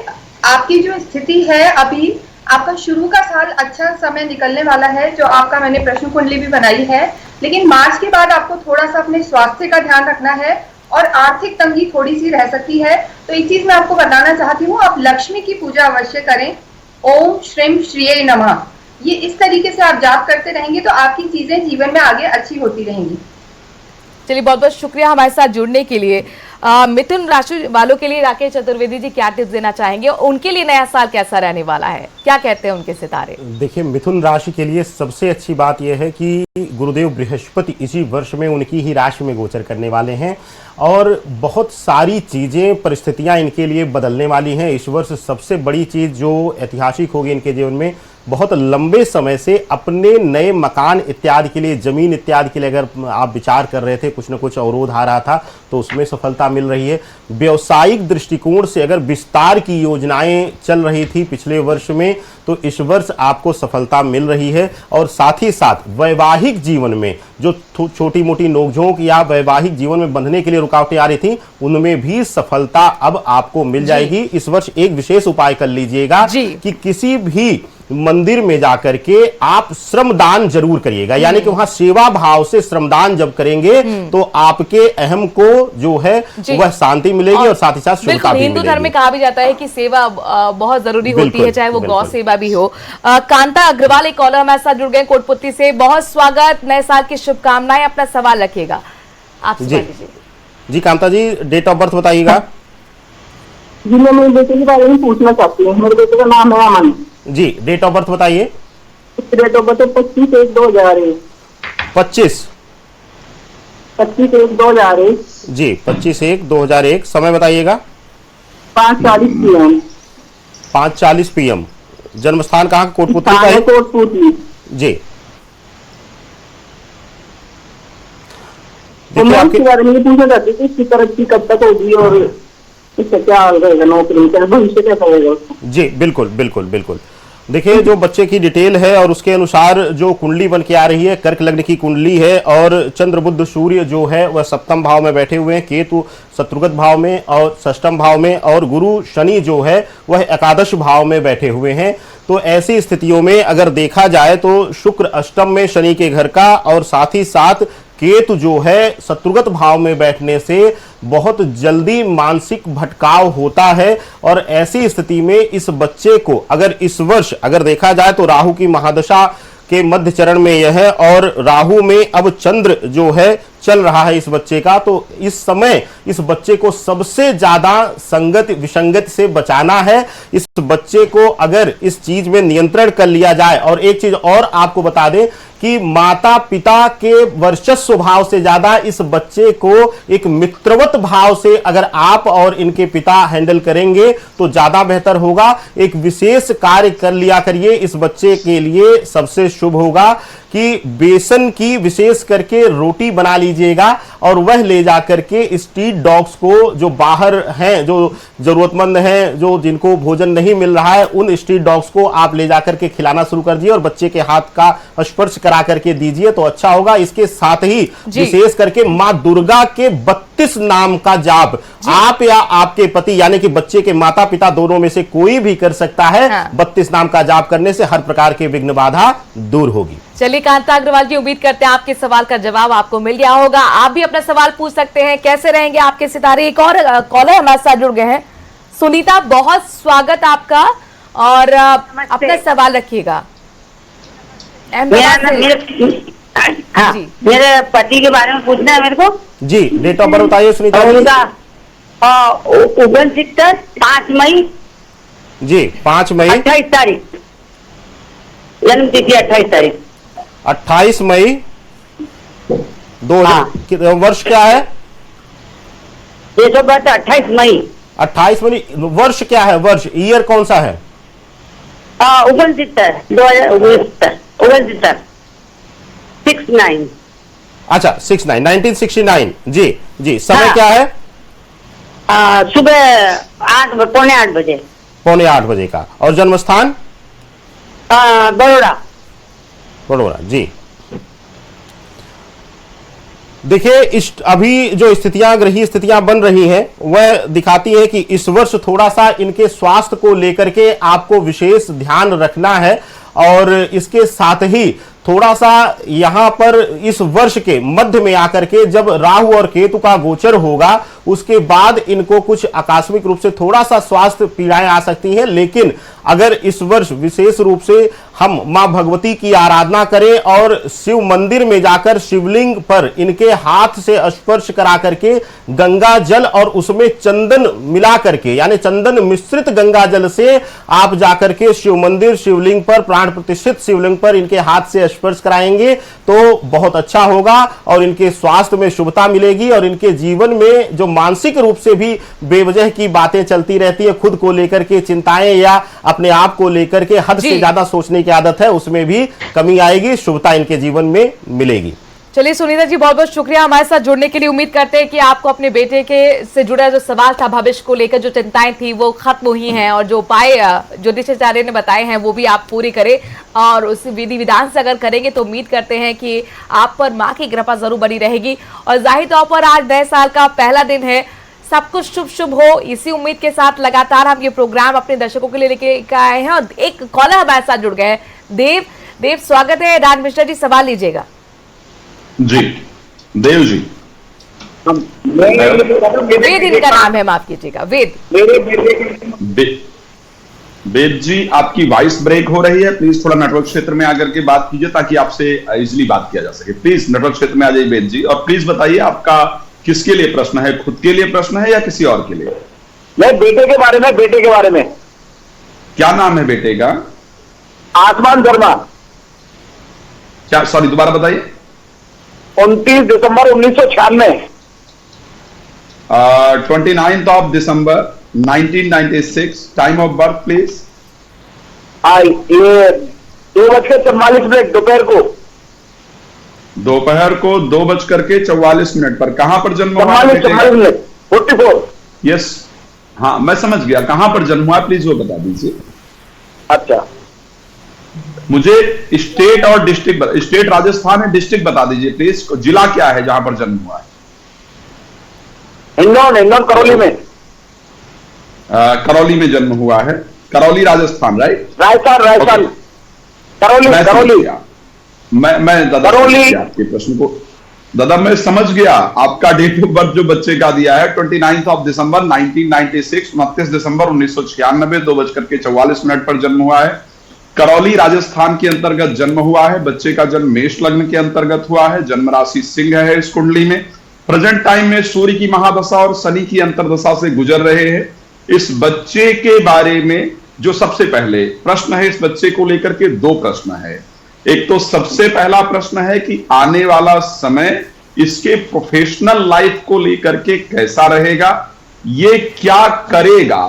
[SPEAKER 5] आपकी जो स्थिति है अभी, आपका शुरू का साल अच्छा समय निकलने वाला है। जो आपका मैंने प्रश्न कुंडली भी बनाई है, लेकिन मार्च के बाद आपको थोड़ा सा अपने स्वास्थ्य का ध्यान रखना है और आर्थिक तंगी थोड़ी सी रह सकती है। तो एक चीज मैं आपको बताना चाहती हूँ, आप लक्ष्मी की पूजा अवश्य करें। ओम श्रीम श्रीये नमः, ये इस तरीके से आप जाप करते रहेंगे तो आपकी चीजें जीवन में आगे अच्छी होती रहेंगी।
[SPEAKER 2] चलिए, बहुत बहुत शुक्रिया हमारे साथ जुड़ने के लिए। मिथुन राशि वालों के लिए राकेश चतुर्वेदी जी क्या टिप्स देना चाहेंगे? उनके लिए नया साल कैसा रहने वाला है, क्या कहते हैं उनके सितारे?
[SPEAKER 1] देखिए, मिथुन राशि के लिए सबसे अच्छी बात यह है कि गुरुदेव बृहस्पति इसी वर्ष में उनकी ही राशि में गोचर करने वाले हैं और बहुत सारी चीजें, परिस्थितियां इनके लिए बदलने वाली हैं। इस वर्ष सबसे बड़ी चीज जो ऐतिहासिक होगी इनके जीवन में, बहुत लंबे समय से अपने नए मकान इत्यादि के लिए, जमीन इत्यादि के लिए अगर आप विचार कर रहे थे, कुछ न कुछ अवरोध आ रहा था, तो उसमें सफलता मिल रही है। व्यवसायिक दृष्टिकोण से अगर विस्तार की योजनाएं चल रही थी पिछले वर्ष में, तो इस वर्ष आपको सफलता मिल रही है। और साथ ही साथ वैवाहिक जीवन में जो छोटी मोटी नोकझोंक या वैवाहिक जीवन में बंधने के लिए रुकावटें आ रही थी, उनमें भी सफलता अब आपको मिल जाएगी। इस वर्ष एक विशेष उपाय कर लीजिएगा कि किसी भी मंदिर में जाकर के आप श्रमदान जरूर करिएगा, यानी कि वहां सेवा भाव से श्रमदान जब करेंगे तो आपके अहम को जो है वह शांति मिलेगी और साथ ही साथ शुभता भी
[SPEAKER 2] हिंदू धर्म में
[SPEAKER 1] मिलेगी।
[SPEAKER 2] कहा भी जाता है कि सेवा बहुत जरूरी होती
[SPEAKER 1] बिल्कुल,
[SPEAKER 2] है, चाहे वो गौ
[SPEAKER 1] बिल्कुल।
[SPEAKER 2] सेवा भी हो। कांता अग्रवाल एक कॉलर हमारे साथ जुड़ गए कोटपुत्ती से, बहुत स्वागत, नए साल की शुभकामनाएं, अपना सवाल रखिएगा आप
[SPEAKER 1] जी।
[SPEAKER 2] सवाल कीजिए।
[SPEAKER 1] जी कांता जी, डेट ऑफ बर्थ बताइएगा।
[SPEAKER 6] जी मैं मेरे बेटे के बारे में पूछना चाहती हूँ। मेरे बेटे का नाम है अमन।
[SPEAKER 1] जी डेट ऑफ बर्थ बताइए।
[SPEAKER 6] Date of birth 25/1/2001।
[SPEAKER 1] 25/1/2001। जी 25/1/2001। समय बताइएगा।
[SPEAKER 6] 5:40 PM।
[SPEAKER 1] 5:40 PM। जन्म स्थान कहाँ? कोटपुतली का है?
[SPEAKER 6] कोटपुतली।
[SPEAKER 1] जी
[SPEAKER 6] तो
[SPEAKER 1] देखिए
[SPEAKER 6] मैं
[SPEAKER 1] आपके
[SPEAKER 6] इसके बारे में ये पूछना चाहती थी, इसकी तरक्की कब तक होगी और इसका क्या हाल रहेगा, नौकरी का भविष्य कैसा रहेगा उसका?
[SPEAKER 1] जी बिल्कुल बिल्कुल बिल्कुल। देखिए जो बच्चे की डिटेल है और उसके अनुसार जो कुंडली बन के आ रही है, कर्क लग्न की कुंडली है और चंद्र बुध सूर्य जो है वह सप्तम भाव में बैठे हुए हैं, केतु शत्रुगत भाव में और षष्टम भाव में, और गुरु शनि जो है वह एकादश भाव में बैठे हुए हैं। तो ऐसी स्थितियों में अगर देखा जाए तो शुक्र अष्टम में शनि के घर का और साथ ही साथ केतु जो है शत्रुगत भाव में बैठने से बहुत जल्दी मानसिक भटकाव होता है। और ऐसी स्थिति में इस बच्चे को अगर इस वर्ष अगर देखा जाए तो राहु की महादशा के मध्य चरण में यह है और राहु में अब चंद्र जो है चल रहा है इस बच्चे का, तो इस समय इस बच्चे को सबसे ज्यादा संगत विसंगत से बचाना है। इस बच्चे को अगर इस चीज में नियंत्रण कर लिया जाए, और एक चीज और आपको बता दें कि माता पिता के वर्चस्व भाव से ज्यादा इस बच्चे को एक मित्रवत भाव से अगर आप और इनके पिता हैंडल करेंगे तो ज्यादा बेहतर होगा। एक विशेष कार्य कर लिया करिए इस बच्चे के लिए, सबसे शुभ होगा कि बेसन की विशेष करके रोटी बना लीजिएगा और वह ले जाकर के स्ट्रीट डॉग्स को, जो बाहर हैं, जो जरूरतमंद हैं, जो जिनको भोजन नहीं मिल रहा है, उन स्ट्रीट डॉग्स को आप ले जाकर के खिलाना शुरू कर दीजिए और बच्चे के हाथ का स्पर्श करा करके दीजिए तो अच्छा होगा। इसके साथ ही विशेष करके मां दुर्गा के 32 नाम का जाप आप या आपके पति यानी कि बच्चे के माता पिता दोनों में से कोई भी कर सकता है। 32 नाम का जाप करने से हर प्रकार के विघ्न बाधा दूर होगी।
[SPEAKER 2] चलिए कांता अग्रवाल जी, उम्मीद करते हैं आपके सवाल का जवाब आपको मिल गया होगा। आप भी अपना सवाल पूछ सकते हैं, कैसे रहेंगे आपके सितारे। एक और कॉलर हमारे साथ जुड़ गए हैं, सुनीता, बहुत स्वागत आपका और अपना सवाल रखिएगा।
[SPEAKER 6] मेरे पति के बारे में पूछना है मेरे को।
[SPEAKER 1] जी डेट ऑफ बर्थ बताइए सुनीता जी।
[SPEAKER 6] उगन सिक्टर 5 मई।
[SPEAKER 1] जी 5 मई
[SPEAKER 6] 28 तारीख जन्म तिथि 28 तारीख
[SPEAKER 1] 28 मई 2000। वर्ष क्या है?
[SPEAKER 6] डेट ऑफ बर्थ 28 मई।
[SPEAKER 1] 28 मई। वर्ष क्या है? वर्ष ईयर कौन सा है?
[SPEAKER 6] 69 2069 69।
[SPEAKER 1] अच्छा 1969। जी जी। समय
[SPEAKER 6] हाँ।
[SPEAKER 1] क्या है?
[SPEAKER 6] सुबह 8 बजे।
[SPEAKER 1] पौने 8 बजे का। और जन्म स्थान?
[SPEAKER 6] बड़ोड़ा।
[SPEAKER 1] बड़ोड़ा। जी देखिए अभी जो स्थितियां, ग्रही स्थितियां बन रही हैं वह दिखाती है कि इस वर्ष थोड़ा सा इनके स्वास्थ्य को लेकर के आपको विशेष ध्यान रखना है। और इसके साथ ही थोड़ा सा यहां पर इस वर्ष के मध्य में आकर के जब राहु और केतु का गोचर होगा उसके बाद इनको कुछ आकस्मिक रूप से थोड़ा सा स्वास्थ्य पीड़ाएं आ सकती हैं। लेकिन अगर इस वर्ष विशेष रूप से हम मां भगवती की आराधना करें और शिव मंदिर में जाकर शिवलिंग पर इनके हाथ से स्पर्श करा करके गंगा जल और उसमें चंदन मिला करके यानी चंदन मिश्रित गंगा जल से आप जाकर के शिव मंदिर शिवलिंग पर प्राण प्रतिष्ठित शिवलिंग पर इनके हाथ से स्पर्श कराएंगे तो बहुत अच्छा होगा और इनके स्वास्थ्य में शुभता मिलेगी। और इनके जीवन में जो मानसिक रूप से भी बेवजह की बातें चलती रहती है, खुद को लेकर के चिंताएं या अपने आप को लेकर के हद से ज्यादा सोचने की आदत है, उसमें भी कमी आएगी, शुभता इनके जीवन में मिलेगी।
[SPEAKER 2] चलिए सुनीता जी, बहुत बहुत शुक्रिया हमारे साथ जुड़ने के लिए। उम्मीद करते हैं कि आपको अपने बेटे के से जुड़ा जो सवाल था, भविष्य को लेकर जो चिंताएं थी वो खत्म हुई हैं और जो उपाय ज्योतिषाचार्य ने बताए हैं वो भी आप पूरी करें और उस विधि विधान से अगर करेंगे तो उम्मीद करते हैं कि आप पर माँ की कृपा जरूर बनी रहेगी। और जाहिर तौर पर आज नए साल का पहला दिन है, सब कुछ शुभ शुभ हो, इसी उम्मीद के साथ लगातार हम ये प्रोग्राम अपने दर्शकों के लिए लेके आए हैं। और एक कॉलर हमारे साथ जुड़ गए हैं, देव स्वागत है। राज मिश्रा जी सवाल लीजिएगा।
[SPEAKER 4] जी देव जी,
[SPEAKER 2] वेद इनका नाम है, माफ कीजिएगा, वेद।
[SPEAKER 4] वेद जी, आपकी वॉइस ब्रेक हो रही है, प्लीज थोड़ा नेटवर्क क्षेत्र में आकर के बात कीजिए ताकि आपसे इजीली बात किया जा सके। प्लीज नेटवर्क क्षेत्र में आ जाइए वेद जी, और प्लीज बताइए आपका किसके लिए प्रश्न है, खुद के लिए प्रश्न है या किसी और के लिए?
[SPEAKER 3] मैं बेटे के बारे में।
[SPEAKER 4] क्या नाम है बेटे का?
[SPEAKER 3] आसमान शर्मा।
[SPEAKER 4] क्या, सॉरी दोबारा बताइए।
[SPEAKER 3] 29 दिसंबर 1996।
[SPEAKER 4] 29th of December 1996, time of birth please.
[SPEAKER 3] ये 2:44
[SPEAKER 4] दोपहर को 2:44 पर। कहां पर जन्म हुआ?
[SPEAKER 3] 44।
[SPEAKER 4] यस, हाँ मैं समझ गया। कहां पर जन्म हुआ प्लीज वो बता दीजिए।
[SPEAKER 3] अच्छा,
[SPEAKER 4] मुझे स्टेट और डिस्ट्रिक्ट, स्टेट राजस्थान है, डिस्ट्रिक्ट बता दीजिए प्लीज। जिला क्या है जहां पर जन्म हुआ है?
[SPEAKER 3] हिंडौन करौली में।
[SPEAKER 4] करौली में जन्म हुआ है, करौली राजस्थान, राइट?
[SPEAKER 3] राजस्थान। करौली।
[SPEAKER 4] मैं दादा आपके प्रश्न को दादा मैं समझ गया। आपका डेट ऑफ बर्थ जो बच्चे का दिया है 29th of December 1996, 29 दिसंबर 1996, 2:44 पर जन्म हुआ है। करौली राजस्थान के अंतर्गत जन्म हुआ है। बच्चे का जन्म मेष लग्न के अंतर्गत हुआ है। जन्म राशि सिंह है इस कुंडली में। प्रेजेंट टाइम में सूर्य की महादशा और शनि की अंतर्दशा से गुजर रहे हैं। इस बच्चे के बारे में जो सबसे पहले प्रश्न है, इस बच्चे को लेकर के दो प्रश्न है। एक तो सबसे पहला प्रश्न है कि आने वाला समय इसके प्रोफेशनल लाइफ को लेकर के कैसा रहेगा, ये क्या करेगा,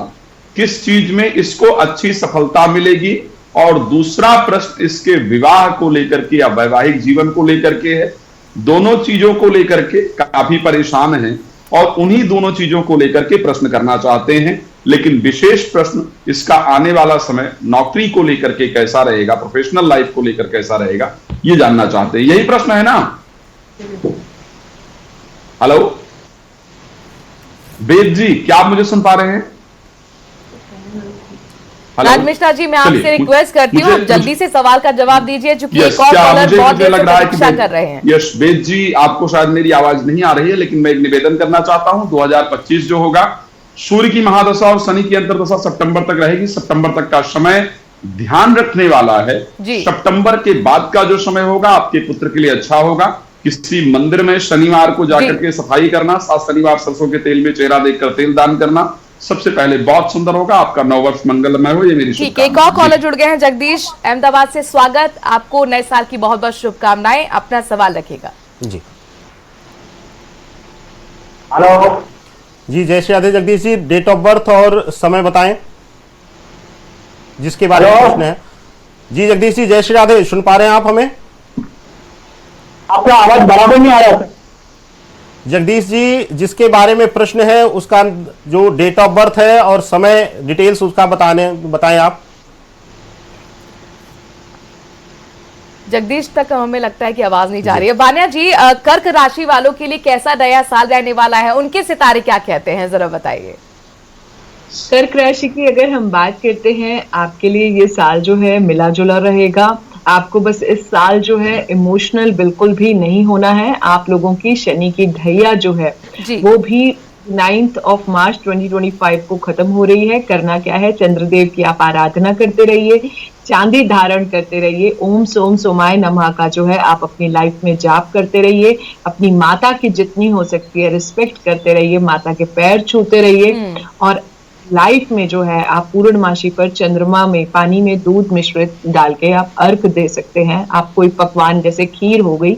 [SPEAKER 4] किस चीज में इसको अच्छी सफलता मिलेगी। और दूसरा प्रश्न इसके विवाह को लेकर के या वैवाहिक जीवन को लेकर के है। दोनों चीजों को लेकर के काफी परेशान हैं और उन्हीं दोनों चीजों को लेकर के प्रश्न करना चाहते हैं। लेकिन विशेष प्रश्न इसका आने वाला समय नौकरी को लेकर के कैसा रहेगा, प्रोफेशनल लाइफ को लेकर कैसा रहेगा, ये जानना चाहते हैं। यही प्रश्न है ना? हेलो वेद जी, क्या आप मुझे सुन पा रहे हैं?
[SPEAKER 2] राज मिश्रा जी, मैं आपसे रिक्वेस्ट करती हूँ आप जल्दी से सवाल का जवाब दीजिए, क्योंकि एक और कॉलर बहुत देर से प्रतीक्षा कर रहे हैं।
[SPEAKER 4] यस वेद जी, आपको शायद मेरी आवाज नहीं आ रही है, लेकिन मैं एक निवेदन करना चाहता हूं। 2025 जो होगा, सूर्य की महादशा और शनि की अंतर्दशा सितंबर तक रहेगी। सितंबर तक का समय ध्यान रखने वाला है। सितंबर के बाद का जो समय होगा आपके पुत्र के लिए अच्छा होगा। किसी मंदिर में शनिवार को जाकर के सफाई करना, 7 शनिवार सरसों के तेल में चेहरा देखकर तेल दान करना सबसे पहले बहुत सुंदर होगा। आपका नव वर्ष मंगलमय हो, ये मेरी
[SPEAKER 2] ठीक है। एक और कॉलर जुड़ गए हैं, जगदीश अहमदाबाद से। स्वागत, आपको नए साल की बहुत बहुत शुभकामनाएं। अपना सवाल रखिएगा
[SPEAKER 1] जी।
[SPEAKER 3] हेलो
[SPEAKER 1] जी, जय Shri Radhe Jagdish ji, date of birth और समय बताएं जिसके बारे में प्रश्न है। जी जगदीश जी, जय श्री राधे, सुन पा रहे हैं आप हमें?
[SPEAKER 3] आपका आवाज बराबर नहीं आ रहा है।
[SPEAKER 1] जगदीश जी, जिसके बारे में प्रश्न है उसका जो डेट ऑफ बर्थ है और समय डिटेल्स उसका बताएं आप।
[SPEAKER 2] जगदीश तक हमें लगता है कि आवाज नहीं जा रही है। वान्या जी, कर्क राशि वालों के लिए कैसा नया साल रहने वाला है, उनके सितारे क्या कहते हैं, जरा बताइए।
[SPEAKER 7] कर्क राशि की अगर हम बात करते हैं, आपके लिए ये साल जो है मिला जुला रहेगा। आपको बस इस साल जो है इमोशनल बिल्कुल भी नहीं होना है। आप लोगों की शनि की ढैया जो है वो भी 9th of March 2025 को खत्म हो रही है। करना क्या है, चंद्रदेव की आप आराधना करते रहिए, चांदी धारण करते रहिए, ओम सोम सोमाय नमः का जो है आप अपनी लाइफ में जाप करते रहिए। अपनी माता की जितनी हो सकती है रिस्पेक्ट करते रहिए, माता के पैर छूते रहिए। और लाइफ में जो है आप पूर्णमासी पर चंद्रमा में पानी में दूध मिश्रित डाल के आप अर्घ दे सकते हैं। आप कोई पकवान जैसे खीर हो गई,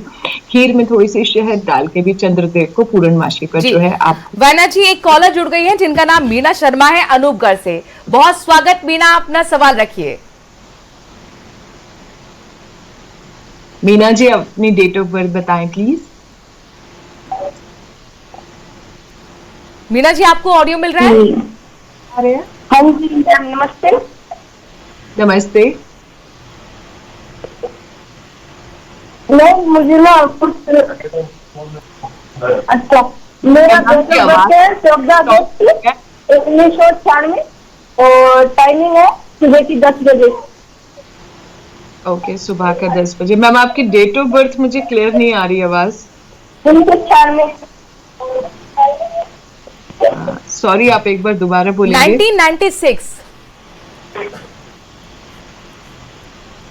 [SPEAKER 7] खीर में थोड़ी सी शहद डाल के भी चंद्रदेव को पूर्णमासी पर जो है आप।
[SPEAKER 2] वान्या जी, एक कॉलर जुड़ गई है जिनका नाम मीना शर्मा है, अनूपगढ़ से। बहुत स्वागत मीना, अपना सवाल रखिए।
[SPEAKER 7] मीना जी, अपनी डेट ऑफ बर्थ बताएं प्लीज।
[SPEAKER 2] मीना जी, आपको ऑडियो मिल रहा है?
[SPEAKER 6] हाँ जी मैम, नमस्ते।
[SPEAKER 7] नमस्ते।
[SPEAKER 6] नहीं, मुझे ना कुछ अच्छा मेरा
[SPEAKER 7] आपकी
[SPEAKER 6] डेट ऑफ
[SPEAKER 7] आवाज
[SPEAKER 6] बर्थ है 14 अगस्त 1996 और टाइमिंग है सुबह की 10 बजे।
[SPEAKER 7] ओके, सुबह का 10 बजे। मैम आपकी डेट ऑफ बर्थ मुझे क्लियर नहीं आ रही आवाज।
[SPEAKER 6] 1996।
[SPEAKER 7] सॉरी, आप एक बार दोबारा बोलेंगे।
[SPEAKER 2] 1996।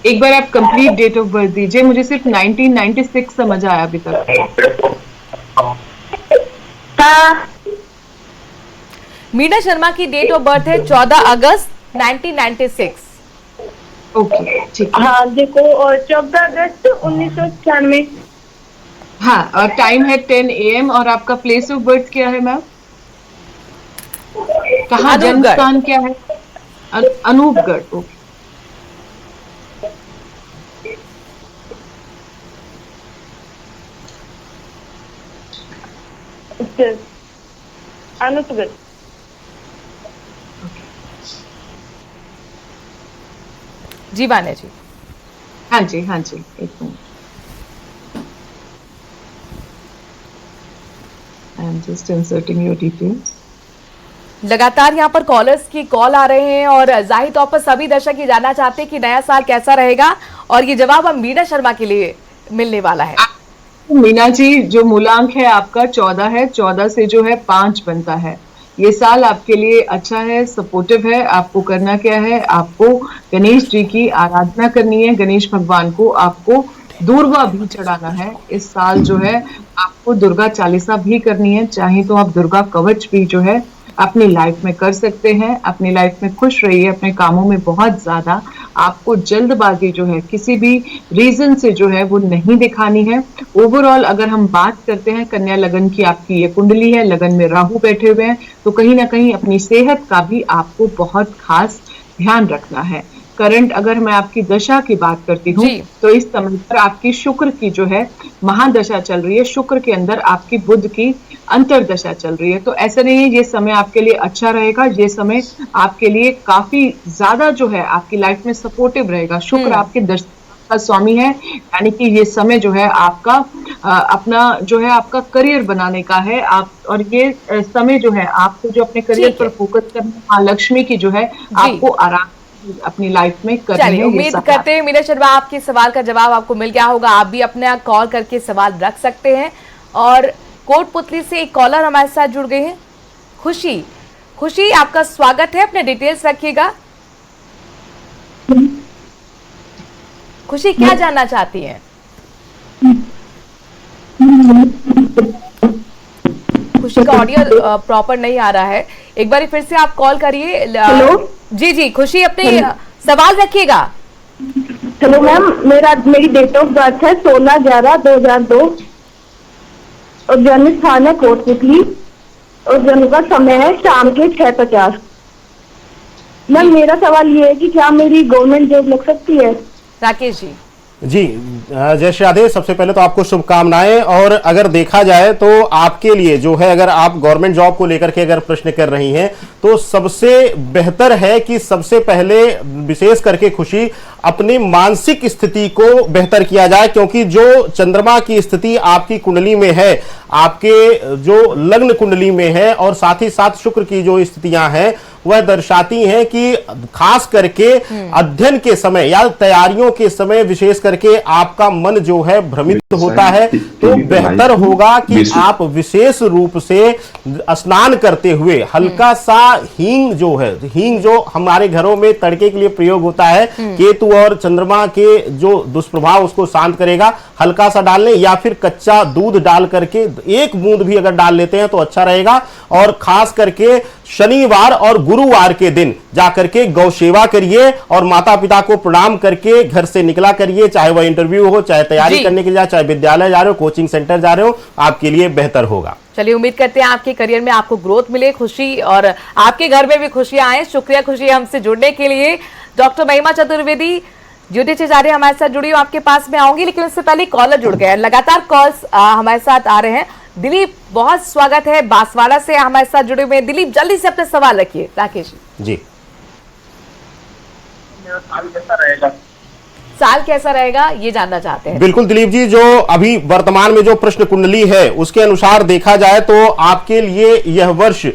[SPEAKER 7] एक बार आप कंप्लीट डेट ऑफ बर्थ दीजिए, मुझे सिर्फ 1996 समझ आया अभी तक।
[SPEAKER 6] हाँ
[SPEAKER 2] मीना शर्मा की डेट ऑफ बर्थ है 14 अगस्त 1996।
[SPEAKER 7] ओके, ठीक है।
[SPEAKER 6] हाँ देखो, और 14 अगस्त 1996।
[SPEAKER 7] हाँ, और टाइम है 10 AM और आपका प्लेस ऑफ बर्थ क्या है मैम? कहाँ, जन्म
[SPEAKER 2] अनूपगढ़।
[SPEAKER 7] स्थान क्या है? अनूपगढ़। ओके,
[SPEAKER 6] अनूपगढ़।
[SPEAKER 2] जी वान्या जी।
[SPEAKER 7] हाँ जी, हाँ जी, एक minute. I am just inserting your details.
[SPEAKER 2] लगातार यहाँ पर कॉलर्स की कॉल आ रहे हैं और जाहिर तौर पर सभी दर्शक ये जानना चाहते हैं कि नया साल कैसा रहेगा, और ये जवाब हम मीना शर्मा के लिए मिलने वाला है।
[SPEAKER 7] मीना जी, जो मूलांक है आपका 14 है, 14 से जो है 5 बनता है। ये साल आपके लिए अच्छा है, सपोर्टिव है। आपको करना क्या है, आपको गणेश जी की आराधना करनी है। गणेश भगवान को आपको दुर्वा भी चढ़ाना है। इस साल जो है आपको दुर्गा चालीसा भी करनी है। चाहे तो आप दुर्गा कवच भी जो है अपनी लाइफ में कर सकते हैं। अपनी लाइफ में खुश रहिए, अपने कामों में बहुत ज्यादा आपको जल्दबाजी जो है किसी भी रीजन से जो है वो नहीं दिखानी है। ओवरऑल अगर हम बात करते हैं कन्या लगन की, आपकी ये कुंडली है, लगन में राहु बैठे हुए हैं, तो कहीं ना कहीं अपनी सेहत का भी आपको बहुत खास ध्यान रखना है। करंट अगर मैं आपकी दशा की बात करती हूँ
[SPEAKER 2] जी।
[SPEAKER 7] तो इस समय पर आपकी शुक्र की जो है महादशा चल रही है। शुक्र के अंदर आपकी बुध की अंतरदशा चल रही है। तो ऐसा नहीं है ये समय आपके लिए अच्छा रहेगा, ये समय आपके लिए काफी ज्यादा जो है आपकी लाइफ में सपोर्टिव रहेगा। शुक्र आपके दशा का स्वामी है, यानी कि ये समय जो है आपका अपना जो है आपका करियर बनाने का है। आप और ये समय जो है आपको जो अपने करियर
[SPEAKER 2] ठीक है।
[SPEAKER 7] पर फोकस करना, माँ लक्ष्मी की जो है आपको आराम अपनी लाइफ में करनी
[SPEAKER 2] चलिए,
[SPEAKER 7] है।
[SPEAKER 2] उम्मीद करते हैं मीना शर्मा आपके सवाल का जवाब आपको मिल गया होगा। आप भी अपना कॉल करके सवाल रख सकते हैं। और कोटपुतली से एक कॉलर हमारे साथ जुड़ गए हैं, खुशी। खुशी, आपका स्वागत है, अपने डिटेल्स रखिएगा। खुशी, क्या जानना चाहती हैं? खुशी का ऑडियो प्रॉपर नहीं आ रहा है, एक बार फिर से आप कॉल करिए।
[SPEAKER 6] हेलो
[SPEAKER 2] जी जी खुशी, अपने सवाल रखिएगा।
[SPEAKER 6] हेलो मैम, मेरी डेट ऑफ बर्थ है 16/11/2002 और जन्म स्थान है कोटपुतली और जन्म का समय है शाम के 6:50। मैम मेरा सवाल ये है कि क्या मेरी गवर्नमेंट जॉब लग सकती है?
[SPEAKER 2] राकेश जी।
[SPEAKER 1] जी, जय श्री राधे। सबसे पहले तो आपको शुभकामनाएं। और अगर देखा जाए तो आपके लिए जो है, अगर आप गवर्नमेंट जॉब को लेकर के अगर प्रश्न कर रही हैं तो सबसे बेहतर है कि सबसे पहले विशेष करके खुशी अपनी मानसिक स्थिति को बेहतर किया जाए, क्योंकि जो चंद्रमा की स्थिति आपकी कुंडली में है, आपके जो लग्न कुंडली में है, और साथ ही साथ शुक्र की जो स्थितियां हैं वह दर्शाती हैं कि खास करके अध्ययन के समय या तैयारियों के समय विशेष करके आपका मन जो है भ्रमित होता है। तो बेहतर होगा कि आप विशेष रूप से स्नान करते हुए हल्का सा हींग जो है, हींग जो हमारे घरों में तड़के के लिए प्रयोग होता है, केतु और चंद्रमा के जो दुष्प्रभाव उसको शांत करेगा, हल्का सा डाल लें, या फिर कच्चा दूध डाल करके 1 बूंद भी अगर डाल लेते हैं तो अच्छा रहेगा। और खास करके शनिवार और गुरुवार के दिन जाकर के गौ सेवा करिए और माता पिता को प्रणाम करके घर से निकला करिए, चाहे वह इंटरव्यू हो, चाहे तैयारी करने के लिए, चाहे विद्यालय जा रहे हो, कोचिंग सेंटर जा रहे हो, आपके लिए बेहतर होगा।
[SPEAKER 2] चलिए, उम्मीद करते हैं आपके करियर में आपको ग्रोथ मिले, खुशी, और आपके घर में भी खुशियां आए। शुक्रिया खुशी हमसे जुड़ने के लिए। डॉक्टर महिमा चतुर्वेदी ड्यूटी से जा रहे हैं, हमारे साथ जुड़ी, आपके पास में आऊंगी, लेकिन उससे पहले कॉलर जुड़ गए हैं। लगातार कॉल्स हमारे साथ आ रहे हैं। दिलीप, बहुत स्वागत है, बांसवाड़ा से हमारे साथ जुड़े हुए हैं। दिलीप, जल्दी से अपने सवाल रखिए। राकेश
[SPEAKER 1] जी,
[SPEAKER 2] साल कैसा रहेगा ये जानना चाहते हैं।
[SPEAKER 1] बिल्कुल दिलीप जी, जो अभी वर्तमान में जो प्रश्न कुंडली है उसके अनुसार देखा जाए तो आपके लिए यह वर्ष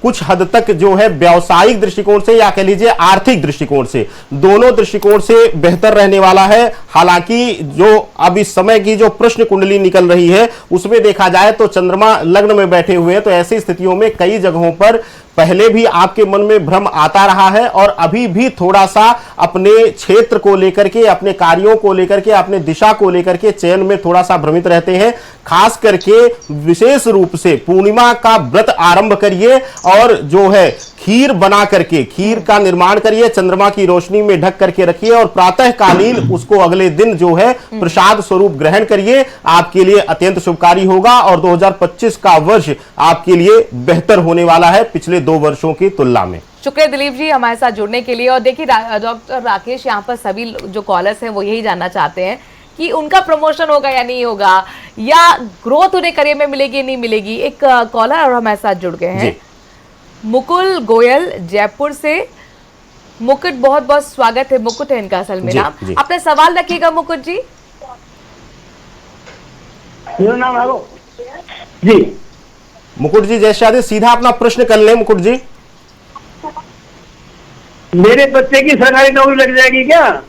[SPEAKER 1] कुछ हद तक जो है व्यावसायिक दृष्टिकोण से या कह लीजिए आर्थिक दृष्टिकोण से, दोनों दृष्टिकोण से बेहतर रहने वाला है। हालांकि जो अब इस समय की जो प्रश्न कुंडली निकल रही है उसमें देखा जाए तो चंद्रमा लग्न में बैठे हुए हैं, तो ऐसी स्थितियों में कई जगहों पर पहले भी आपके मन में भ्रम आता रहा है और अभी भी थोड़ा सा अपने क्षेत्र को लेकर के, अपने कार्यों को लेकर के, अपने दिशा को लेकर के चयन में थोड़ा सा भ्रमित रहते हैं। खास करके विशेष रूप से पूर्णिमा का व्रत आरंभ करिए और जो है खीर बना करके, खीर का निर्माण करिए, चंद्रमा की रोशनी में ढक करके रखिए और प्रातः कालीन उसको अगले दिन जो है प्रसाद स्वरूप ग्रहण करिए। आपके लिए अत्यंत शुभकारी होगा और 2025 का वर्ष आपके लिए बेहतर होने वाला है पिछले 2 वर्षों की तुलना में।
[SPEAKER 2] शुक्रिया दिलीप जी हमारे साथ जुड़ने के लिए। और देखिए डॉक्टर राकेश, यहाँ पर सभी जो कॉलर्स हैं वो यही जानना चाहते हैं कि उनका प्रमोशन होगा या नहीं होगा, या ग्रोथ उन्हें करियर में मिलेगी नहीं मिलेगी। एक कॉलर और हमारे साथ जुड़ गए हैं, मुकुल गोयल जयपुर से। मुकुट, बहुत बहुत स्वागत है। मुकुट है इनका असल में नाम। अपने सवाल रखिएगा मुकुट जी।
[SPEAKER 3] मेरा नाम है जी।
[SPEAKER 1] मुकुट जी जय शादी, सीधा अपना प्रश्न कर लें मुकुट जी।
[SPEAKER 3] मेरे बच्चे की सरकारी नौकरी लग जाएगी क्या?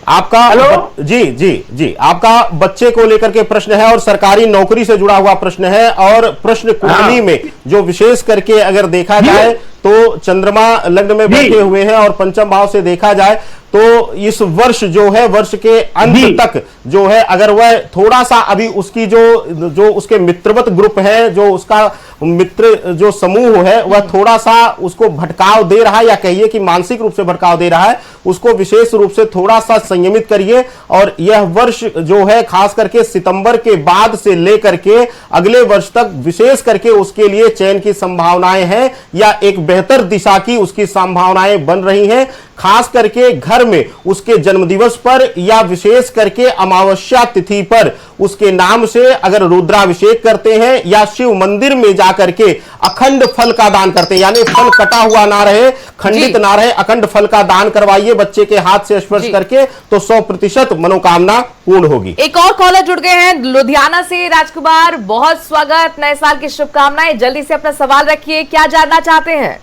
[SPEAKER 1] आपका जी जी जी, आपका बच्चे को लेकर के प्रश्न है और सरकारी नौकरी से जुड़ा हुआ प्रश्न है। और प्रश्न कुंडली में जो विशेष करके अगर देखा जाए तो चंद्रमा लग्न में बैठे हुए हैं और पंचम भाव से देखा जाए तो इस वर्ष जो है, वर्ष के अंत तक जो है, अगर वह थोड़ा सा अभी उसकी जो उसके मित्रवत ग्रुप है, जो उसका मित्र जो समूह है, वह थोड़ा सा उसको भटकाव दे रहा है या कहिए कि मानसिक रूप से भटकाव दे रहा है, उसको विशेष रूप से थोड़ा सा संयमित करिए। और यह वर्ष जो है खास करके सितंबर के बाद से लेकर के अगले वर्ष तक विशेष करके उसके लिए चयन की संभावनाएं हैं या एक बेहतर दिशा की उसकी संभावनाएं बन रही हैं। खास करके घर में उसके जन्मदिवस पर या विशेष करके अमावस्या तिथि पर उसके नाम से अगर रुद्राभिषेक करते हैं या शिव मंदिर में जाकर के अखंड फल का दान करते हैं, यानी फल कटा हुआ ना रहे, खंडित ना रहे, अखंड फल का दान करवाइए बच्चे के हाथ से स्पर्श करके, तो 100% मनोकामना पूर्ण होगी।
[SPEAKER 2] एक और कॉलर जुड़ गए हैं लुधियाना से, राजकुमार, बहुत स्वागत, नए साल की शुभकामनाएं। जल्दी से अपना सवाल रखिए, क्या जानना चाहते हैं?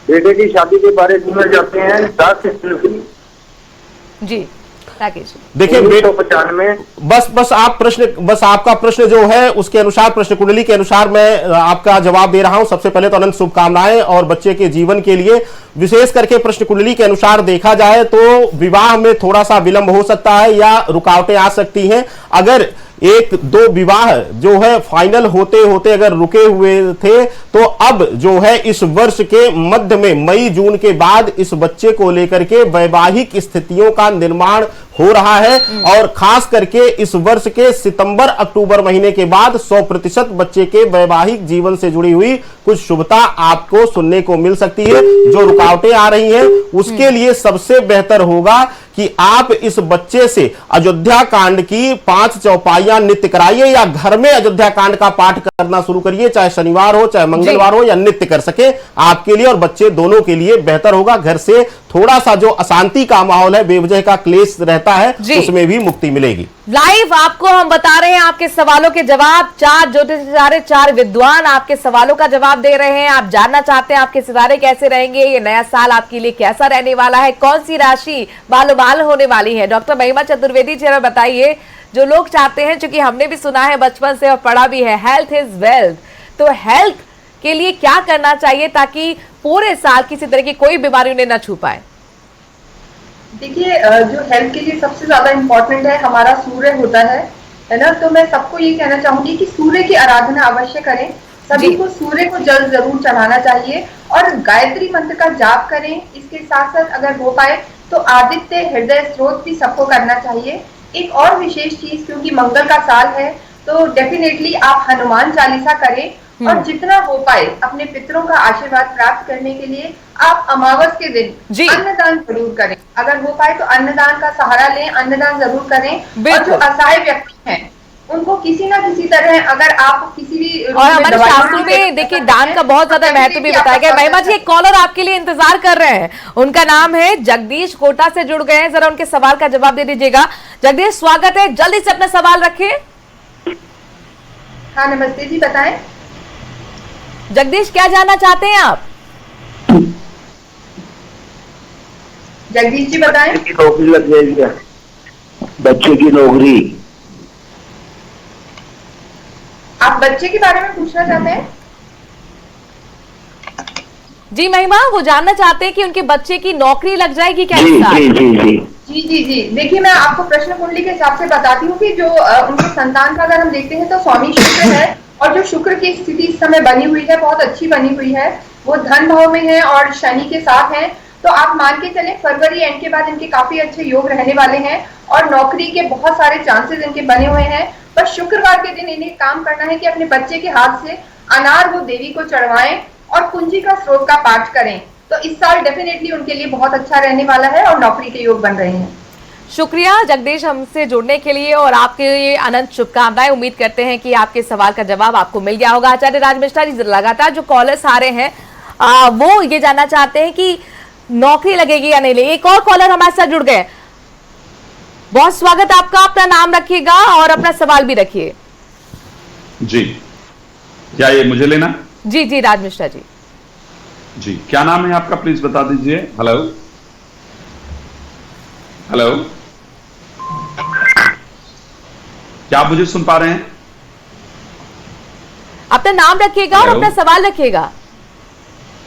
[SPEAKER 3] बेटे की शादी के बारे में जाते हैं 10
[SPEAKER 2] जी राकेश।
[SPEAKER 1] देखिए
[SPEAKER 3] 1995
[SPEAKER 1] बस आपका प्रश्न जो है उसके अनुसार, प्रश्न कुंडली के अनुसार मैं आपका जवाब दे रहा हूं। सबसे पहले तो अनंत शुभकामनाएं और बच्चे के जीवन के लिए। विशेष करके प्रश्न कुंडली के अनुसार देखा जाए तो विवाह में थोड़ा सा विलंब हो सकता है या रुकावटें आ सकती हैं। अगर 1-2 विवाह जो है फाइनल होते होते अगर रुके हुए थे तो अब जो है इस वर्ष के मध्य में, मई जून के बाद इस बच्चे को लेकर के वैवाहिक स्थितियों का निर्माण हो रहा है। और खास करके इस वर्ष के सितंबर अक्टूबर महीने के बाद 100% बच्चे के वैवाहिक जीवन से जुड़ी हुई कुछ शुभता आपको सुनने को मिल सकती है। जो रुकावटें आ रही हैं उसके लिए सबसे बेहतर होगा कि आप इस बच्चे से अयोध्या कांड की 5 चौपाइयां नित्य कराइए या घर में अयोध्या कांड का पाठ करना शुरू करिए, चाहे शनिवार हो चाहे मंगलवार हो, या नित्य कर सके, आपके लिए और बच्चे दोनों के लिए बेहतर होगा। घर से थोड़ा सा जो अशांति का माहौल है, बेवजह का क्लेश रहता है, उसमें भी मुक्ति मिलेगी।
[SPEAKER 2] लाइव आपको हम बता रहे हैं आपके सवालों के जवाब। 4 ज्योतिषाचार्य, 4 विद्वान आपके सवालों का जवाब दे रहे हैं। आप जानना चाहते हैं आपके सितारे कैसे रहेंगे, ये नया साल आपके लिए कैसा रहने वाला है, कौन सी राशि बालो बाल होने वाली है। डॉक्टर महिमा चतुर्वेदी जी हमें बताइए, जो लोग चाहते हैं, क्योंकि हमने भी सुना है बचपन से और पढ़ा भी है, हेल्थ इज वेल्थ, तो हेल्थ के लिए क्या करना चाहिए ताकि पूरे साल किसी तरह की कोई बीमारी उन्हें न छू पाए?
[SPEAKER 5] देखिए, जो हेल्थ के लिए सबसे ज्यादा इम्पोर्टेंट है हमारा सूर्य होता है ना। तो मैं सबको ये कहना चाहूंगी कि सूर्य की आराधना अवश्य करें। सभी को सूर्य को जल जरूर चढ़ाना चाहिए और गायत्री मंत्र का जाप करें। इसके साथ साथ अगर हो पाए तो आदित्य हृदय स्त्रोत भी सबको करना चाहिए। एक और विशेष चीज, क्योंकि मंगल का साल है, तो डेफिनेटली आप हनुमान चालीसा करें और जितना हो पाए अपने पितरों का आशीर्वाद प्राप्त करने के लिए आप अमावस के दिन अन्नदान जरूर करें। अगर हो पाए तो अन्नदान का सहारा लें, अन्नदान जरूर करें। और जो असहाय व्यक्ति हैं उनको किसी ना किसी तरह, अगर आप किसी भी
[SPEAKER 2] और हमारे शास्त्रों में देखिए दान का बहुत ज्यादा महत्व भी बताया गया। महिमा जी, एक कॉलर आपके लिए इंतजार कर रहे हैं, उनका नाम है जगदीश, कोटा से जुड़ गए हैं, जरा उनके सवाल का जवाब दे दीजिएगा। जगदीश, स्वागत है, जल्दी से अपना सवाल रखिए।
[SPEAKER 5] हाँ नमस्ते जी, बताएं।
[SPEAKER 2] जगदीश, क्या जानना चाहते हैं आप?
[SPEAKER 5] जगदीश जी बताएं।
[SPEAKER 3] की नौकरी लग जाएगी क्या? बच्चे की नौकरी।
[SPEAKER 5] आप बच्चे के बारे में पूछना चाहते हैं?
[SPEAKER 2] जी महिमा, वो जानना चाहते हैं कि उनके बच्चे की नौकरी लग जाएगी क्या इस
[SPEAKER 3] जी
[SPEAKER 2] साल?
[SPEAKER 3] जी जी जी
[SPEAKER 5] जी जी जी, देखिए मैं आपको प्रश्न कुंडली के हिसाब से बताती हूँ कि जो उनके संतान का अगर हम देखते हैं तो स्वामी शुक्र है, और जो शुक्र की स्थिति इस समय बनी हुई है बहुत अच्छी बनी हुई है, वो धन भाव में है और शनि के साथ है। तो आप मान के चलें फरवरी एंड के बाद इनके काफी अच्छे योग रहने वाले हैं और नौकरी के बहुत सारे चांसेस इनके बने हुए हैं। बस शुक्रवार के दिन इन्हें काम करना है कि अपने बच्चे के हाथ से अनार वो देवी को चढ़वाएं और कुंजी का स्रोत का पाठ करें। तो इस साल डेफिनेटली उनके लिए बहुत अच्छा रहने वाला है और नौकरी के योग बन रहे हैं।
[SPEAKER 2] शुक्रिया जगदीश हमसे जुड़ने के लिए और आपके लिए अनंत शुभकामनाएं। उम्मीद करते हैं कि आपके सवाल का जवाब आपको मिल गया होगा। आचार्य राज मिश्रा जी, लगातार जो कॉलर्स आ रहे हैं वो ये जानना चाहते हैं कि नौकरी लगेगी या नहीं लगेगी। एक और कॉलर हमारे साथ जुड़ गए, बहुत स्वागत आपका, अपना नाम रखिएगा और अपना सवाल भी रखिए।
[SPEAKER 4] जी, क्या ये मुझे लेना?
[SPEAKER 2] जी जी राज मिश्रा जी।
[SPEAKER 4] जी, क्या नाम है आपका, प्लीज बता दीजिए। हेलो हेलो, क्या आप मुझे सुन पा रहे हैं?
[SPEAKER 2] अपना नाम रखिएगा और
[SPEAKER 4] हेलो।
[SPEAKER 2] अपना सवाल रखिएगा।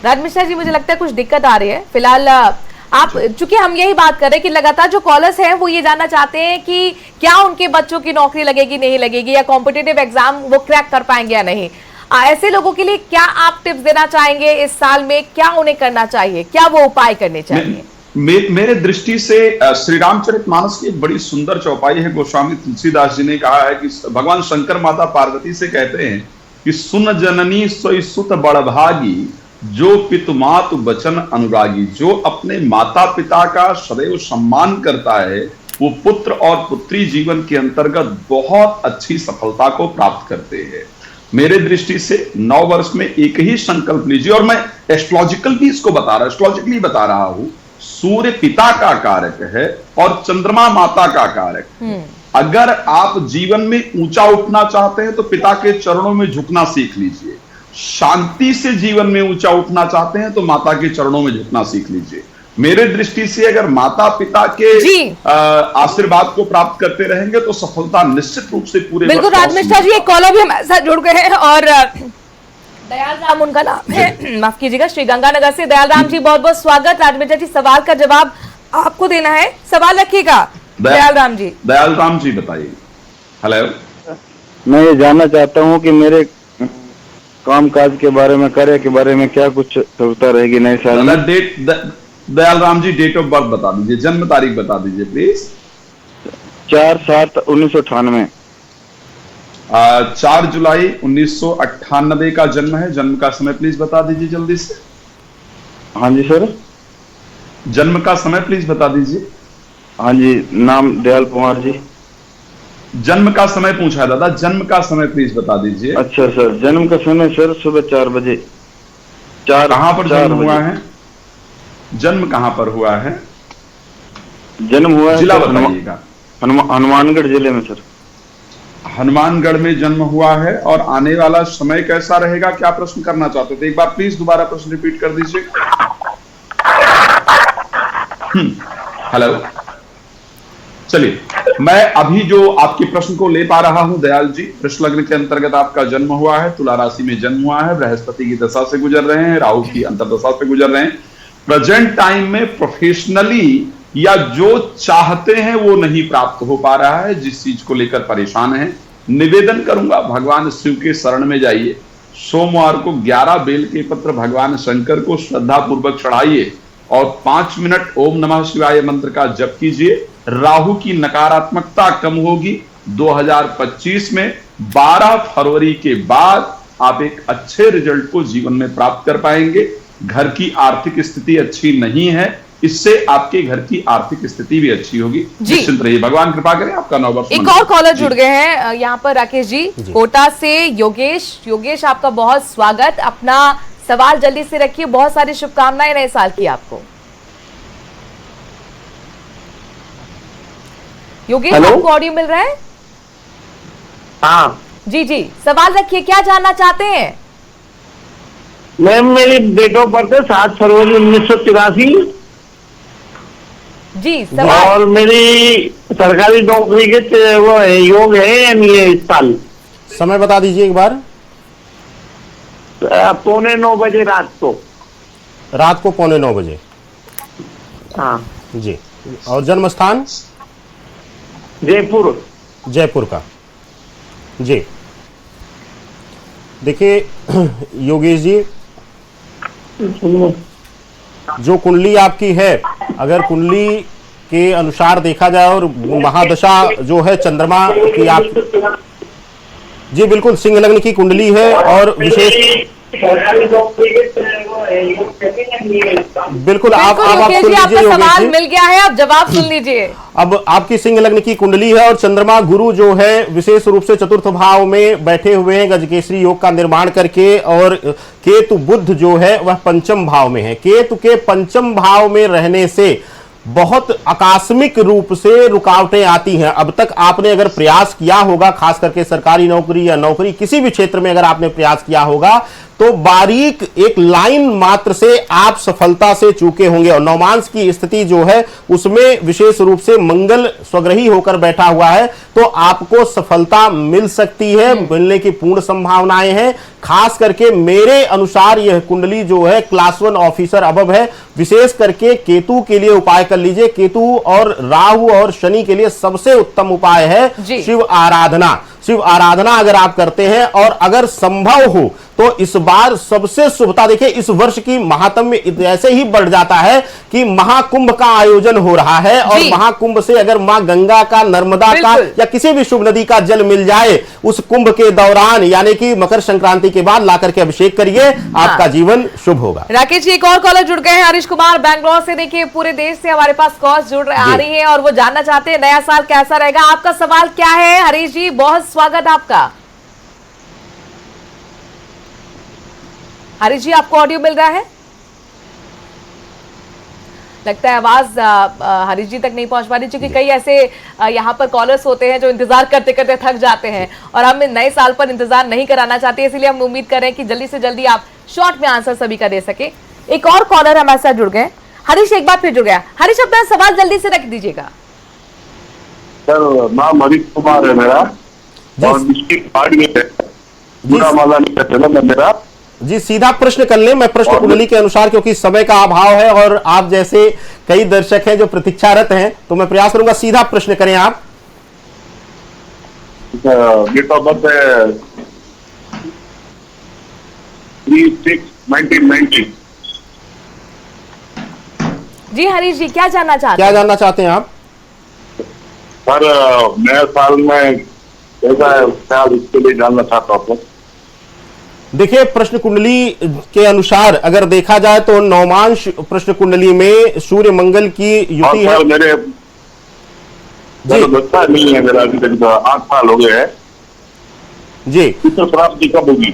[SPEAKER 2] राज मिश्रा जी, मुझे लगता है कुछ दिक्कत आ रही है फिलहाल। आप, चूंकि हम यही बात कर रहे हैं कि लगातार जो कॉलर्स हैं वो ये जानना चाहते हैं कि क्या उनके बच्चों की नौकरी लगेगी नहीं लगेगी, या कॉम्पिटिटिव एग्जाम वो क्रैक कर पाएंगे या नहीं। ऐसे लोगों के लिए क्या आप टिप्स देना चाहेंगे इस साल में, क्या उन्हें करना चाहिए, क्या वो उपाय करने चाहिए?
[SPEAKER 4] मेरे दृष्टि से श्री रामचरितमानस की एक बड़ी सुंदर चौपाई है। गोस्वामी तुलसीदास जी ने कहा है कि भगवान शंकर माता पार्वती से कहते हैं कि सुन जननी सोई सुत बड़भागी, जो पितु मातु बचन अनुरागी। जो अपने माता पिता का सदैव सम्मान करता है वो पुत्र और पुत्री जीवन के अंतर्गत बहुत अच्छी सफलता को प्राप्त करते हैं। मेरे दृष्टि से 9 वर्ष में एक ही संकल्प लीजिए, और मैं एस्ट्रोलॉजिकल भी इसको एस्ट्रोलॉजिकली बता रहा हूं। सूर्य पिता का कारक है और चंद्रमा माता का कारक। अगर आप जीवन में ऊंचा उठना चाहते हैं तो पिता के चरणों में झुकना सीख लीजिए। शांति से जीवन में ऊंचा उठना चाहते हैं तो माता के चरणों में झुकना सीख लीजिए। मेरे दृष्टि से अगर माता पिता के आशीर्वाद को प्राप्त करते रहेंगे तो सफलता निश्चित रूप से पूरे।
[SPEAKER 2] बिल्कुल राज मिश्रा जी, एक कॉलर भी हमारे साथ जुड़ गए हैं और दयाल राम उनका नाम है, माफ कीजिएगा, श्री गंगानगर से। दयाल राम जी, बहुत बहुत स्वागत। राज मिश्रा जी, सवाल का जवाब आपको देना है, सवाल रखिएगा। दयाल राम जी।
[SPEAKER 4] दयाल राम जी बताइए। हेलो,
[SPEAKER 8] मैं ये जानना चाहता हूँ कि मेरे काम काज के बारे में, कार्य के बारे में क्या कुछ सुविधा रहेगी नए साल में?
[SPEAKER 4] Dayal Ram ji, date of birth बता दीजिए, जन्म तारीख बता दीजिए प्लीज।
[SPEAKER 8] 4/7/1998।
[SPEAKER 4] 4 जुलाई 1998 का जन्म है। जन्म का समय प्लीज बता दीजिए जल्दी से।
[SPEAKER 8] हाँ जी सर।
[SPEAKER 4] जन्म का समय प्लीज बता दीजिए।
[SPEAKER 8] हाँ जी, नाम दयाल कुमार जी।
[SPEAKER 4] जन्म का समय पूछा है दादा, जन्म का समय प्लीज बता दीजिए।
[SPEAKER 8] अच्छा सर, जन्म का समय सर सुबह 4 बजे।
[SPEAKER 4] कहां पर जन्म हुआ है? जन्म कहां पर हुआ है?
[SPEAKER 8] जन्म हुआ है
[SPEAKER 4] जिला बताइएगा।
[SPEAKER 8] हनुमानगढ़ जिले में सर।
[SPEAKER 4] हनुमानगढ़ में जन्म हुआ है। और आने वाला समय कैसा रहेगा, क्या प्रश्न करना चाहते थे? एक बार प्लीज दोबारा प्रश्न रिपीट कर दीजिए। हेलो, चलिए, मैं अभी जो आपके प्रश्न को ले पा रहा हूं दयाल जी, वृष लग्न के अंतर्गत आपका जन्म हुआ है, तुला राशि में जन्म हुआ है, बृहस्पति की दशा से गुजर रहे हैं, राहु की अंतर्दशा से गुजर रहे हैं। प्रेजेंट टाइम में प्रोफेशनली या जो चाहते हैं वो नहीं प्राप्त हो पा रहा है, जिस चीज को लेकर परेशान है, निवेदन करूंगा भगवान शिव के शरण में जाइए। सोमवार को 11 बेल के पत्र भगवान शंकर को श्रद्धा पूर्वक चढ़ाइए और 5 मिनट ओम नमः शिवाय मंत्र का जप कीजिए। राहु की नकारात्मकता कम होगी। 2025 में 12 फरवरी के बाद आप एक अच्छे रिजल्ट को जीवन में प्राप्त कर पाएंगे। घर की आर्थिक स्थिति अच्छी नहीं है, इससे आपके घर की आर्थिक स्थिति भी अच्छी होगी। निश्चिंत रहिए, भगवान कृपा करे, आपका 9 वर्ष।
[SPEAKER 2] एक और कॉलर जुड़ गए हैं यहाँ पर, राकेश जी कोटा से योगेश, आपका बहुत स्वागत। अपना सवाल जल्दी से रखिए, बहुत सारी शुभकामनाएं नए साल की आपको। योगेश, आपको ऑडियो मिल रहा है?
[SPEAKER 3] हाँ
[SPEAKER 2] जी, सवाल रखिए, क्या जानना चाहते हैं?
[SPEAKER 3] मैम, मेरी डेट ऑफ बर्थ है 7 फरवरी 1983
[SPEAKER 2] जी। सवाल
[SPEAKER 3] और मेरी सरकारी नौकरी के वो है, योग है या नहीं है इस साल?
[SPEAKER 1] समय बता दीजिए एक बार।
[SPEAKER 3] 8:45 बजे रात को।
[SPEAKER 1] रात को 8:45 बजे।
[SPEAKER 3] हाँ
[SPEAKER 1] जी। और जन्म स्थान?
[SPEAKER 3] जयपुर
[SPEAKER 1] का। जी, देखिए योगेश जी, जो कुंडली आपकी है, अगर कुंडली के अनुसार देखा जाए और महादशा जो है चंद्रमा की आप, जी बिल्कुल सिंह लग्न की कुंडली है और विशेष बिल्कुल आप
[SPEAKER 2] योगेश जी, आपका सवाल मिल गया है, आप जवाब सुन लीजिए।
[SPEAKER 1] अब आपकी सिंह लग्न की कुंडली है और चंद्रमा गुरु जो है विशेष रूप से चतुर्थ भाव में बैठे हुए हैं गजकेसरी योग का निर्माण करके, और केतु बुध जो है वह पंचम भाव में है। केतु के पंचम भाव में रहने से बहुत आकस्मिक रूप से रुकावटें आती हैं। अब तक आपने अगर प्रयास किया होगा, खास करके सरकारी नौकरी या नौकरी किसी भी क्षेत्र में अगर आपने प्रयास किया होगा, तो बारीक एक लाइन मात्र से आप सफलता से चूके होंगे। और नवमांश की स्थिति जो है उसमें विशेष रूप से मंगल स्वग्रही होकर बैठा हुआ है, तो आपको सफलता मिल सकती है, मिलने की पूर्ण संभावनाएं हैं। खास करके मेरे अनुसार यह कुंडली जो है क्लास 1 ऑफिसर अबव है। विशेष करके केतु के लिए उपाय कर लीजिए। केतु और राहु और शनि के लिए सबसे उत्तम उपाय है शिव आराधना। शिव आराधना अगर आप करते हैं और अगर संभव हो तो इस बार सबसे शुभता, देखिए इस वर्ष की महात्म्य ऐसे ही बढ़ जाता है कि महाकुंभ का आयोजन हो रहा है, और महाकुंभ से अगर मां गंगा का, नर्मदा का या किसी भी शुभ नदी का जल मिल जाए उस कुंभ के दौरान, यानी कि मकर संक्रांति के बाद ला करके अभिषेक करिए, आपका जीवन शुभ होगा।
[SPEAKER 2] राकेश जी, एक और कॉलर जुड़ गए हैं, हरीश कुमार बैंगलोर से। देखिए पूरे देश से हमारे पास कॉल्स आ रही है और वो जानना चाहते हैं नया साल कैसा रहेगा। आपका सवाल क्या है हरीश जी? बहुत स्वागत आपका। हरीश जी, आपको ऑडियो मिल रहा है? लगता है आवाज हरीश जी तक नहीं पहुंच पा रही, क्योंकि कई ऐसे यहाँ पर कॉलर्स होते हैं जो इंतजार करते करते थक जाते हैं और हम नए साल पर इंतजार नहीं कराना चाहते, इसलिए हम उम्मीद कर रहे हैं कि जल्दी से जल्दी आप शॉर्ट में आंसर सभी का दे सके। एक और कॉलर हमारे साथ जुड़ गए। हरीश एक बार फिर जुड़ गया। हरीश, अपना सवाल जल्दी से रख दीजिएगा।
[SPEAKER 3] सर, नाम हरीश कुमार है मेरा और डिस्ट्रिक्ट पार्टी है मेरा।
[SPEAKER 1] जी, सीधा प्रश्न कर ले। मैं प्रश्न कुंडली के अनुसार, क्योंकि समय का अभाव है और आप जैसे कई दर्शक हैं जो प्रतीक्षारत हैं, तो मैं प्रयास करूंगा सीधा प्रश्न करें आप।
[SPEAKER 3] डेट ऑफ बर्थ है 3/6/1990।
[SPEAKER 2] जी हरीश जी, क्या जानना चाहते हैं
[SPEAKER 3] आप? सर, नए साल में कैसा है इसके लिए जानना चाहता हूँ।
[SPEAKER 1] देखिए, प्रश्न कुंडली के अनुसार अगर देखा जाए तो नवमांश प्रश्न कुंडली में सूर्य मंगल की युति है।
[SPEAKER 3] मेरे बच्चा नहीं है, मेरा अभी तक 8 साल हो गए हैं जी। पुत्र प्राप्ति कब होगी?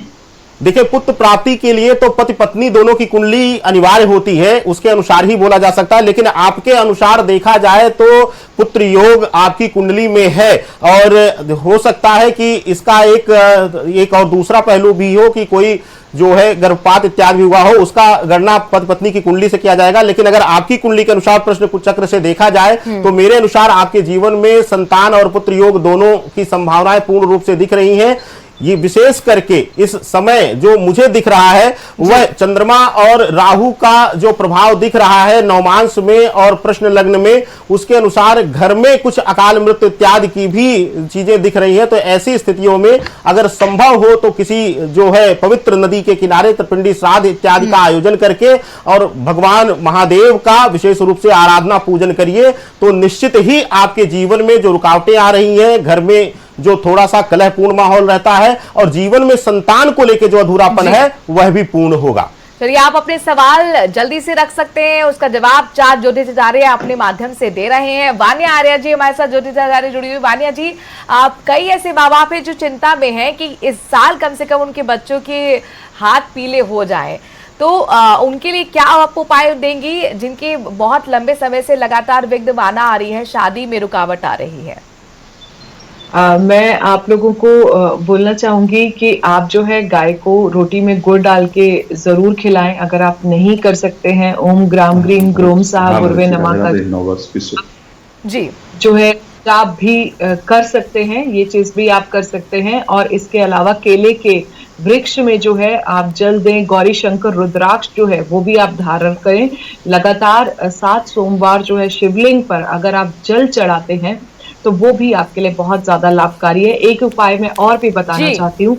[SPEAKER 1] देखिए, पुत्र प्राप्ति के लिए तो पति पत्नी दोनों की कुंडली अनिवार्य होती है, उसके अनुसार ही बोला जा सकता है। लेकिन आपके अनुसार देखा जाए तो पुत्र योग आपकी कुंडली में है, और हो सकता है कि इसका एक और दूसरा पहलू भी हो कि कोई जो है गर्भपात इत्यादि भी हुआ हो, उसका गणना पति पत्नी की कुंडली से किया जाएगा। लेकिन अगर आपकी कुंडली के अनुसार प्रश्न चक्र से देखा जाए तो मेरे अनुसार आपके जीवन में संतान और पुत्र योग दोनों की संभावनाएं पूर्ण रूप से दिख रही हैं। ये विशेष करके इस समय जो मुझे दिख रहा है वह चंद्रमा और राहु का जो प्रभाव दिख रहा है नवमांश में और प्रश्न लग्न में, उसके अनुसार घर में कुछ अकाल मृत्यु इत्यादि की भी चीजें दिख रही हैं। तो ऐसी स्थितियों में अगर संभव हो तो किसी जो है पवित्र नदी के किनारे त्रिपिंडी श्राद्ध इत्यादि का आयोजन करके और भगवान महादेव का विशेष रूप से आराधना पूजन करिए, तो निश्चित ही आपके जीवन में जो रुकावटें आ रही हैं, घर में जो थोड़ा सा कलहपूर्ण माहौल रहता है और जीवन में संतान को लेकर जो अधूरापन है वह भी पूर्ण होगा।
[SPEAKER 2] चलिए, आप अपने सवाल जल्दी से रख सकते हैं, उसका जवाब 4 ज्योतिषाचार्य अपने माध्यम से दे रहे हैं। वानिया आर्या जी हमारे साथ ज्योतिषाचार्य जुड़ी हुई। वानिया जी, आप कई ऐसे माँ बाप हैं जो चिंता में हैं कि इस साल कम से कम उनके बच्चों के हाथ पीले हो जाएं, तो उनके लिए क्या आप उपाय देंगी जिनके बहुत लंबे समय से लगातार विघ्न बाधा आ रही है, शादी में रुकावट आ रही है?
[SPEAKER 7] मैं आप लोगों को बोलना चाहूंगी कि आप जो है गाय को रोटी में गुड़ डाल के जरूर खिलाएं। अगर आप नहीं कर सकते हैं, ओम ग्राम ग्रीम ग्रोम साहब गुरवे नमः का
[SPEAKER 2] जी
[SPEAKER 7] जो है आप भी कर सकते हैं, ये चीज भी आप कर सकते हैं। और इसके अलावा केले के वृक्ष में जो है आप जल दें। गौरी शंकर रुद्राक्ष जो है वो भी आप धारण करें। लगातार 7 सोमवार जो है शिवलिंग पर अगर आप जल चढ़ाते हैं तो वो भी आपके लिए बहुत ज्यादा लाभकारी है। एक उपाय मैं और भी बताना चाहती हूँ,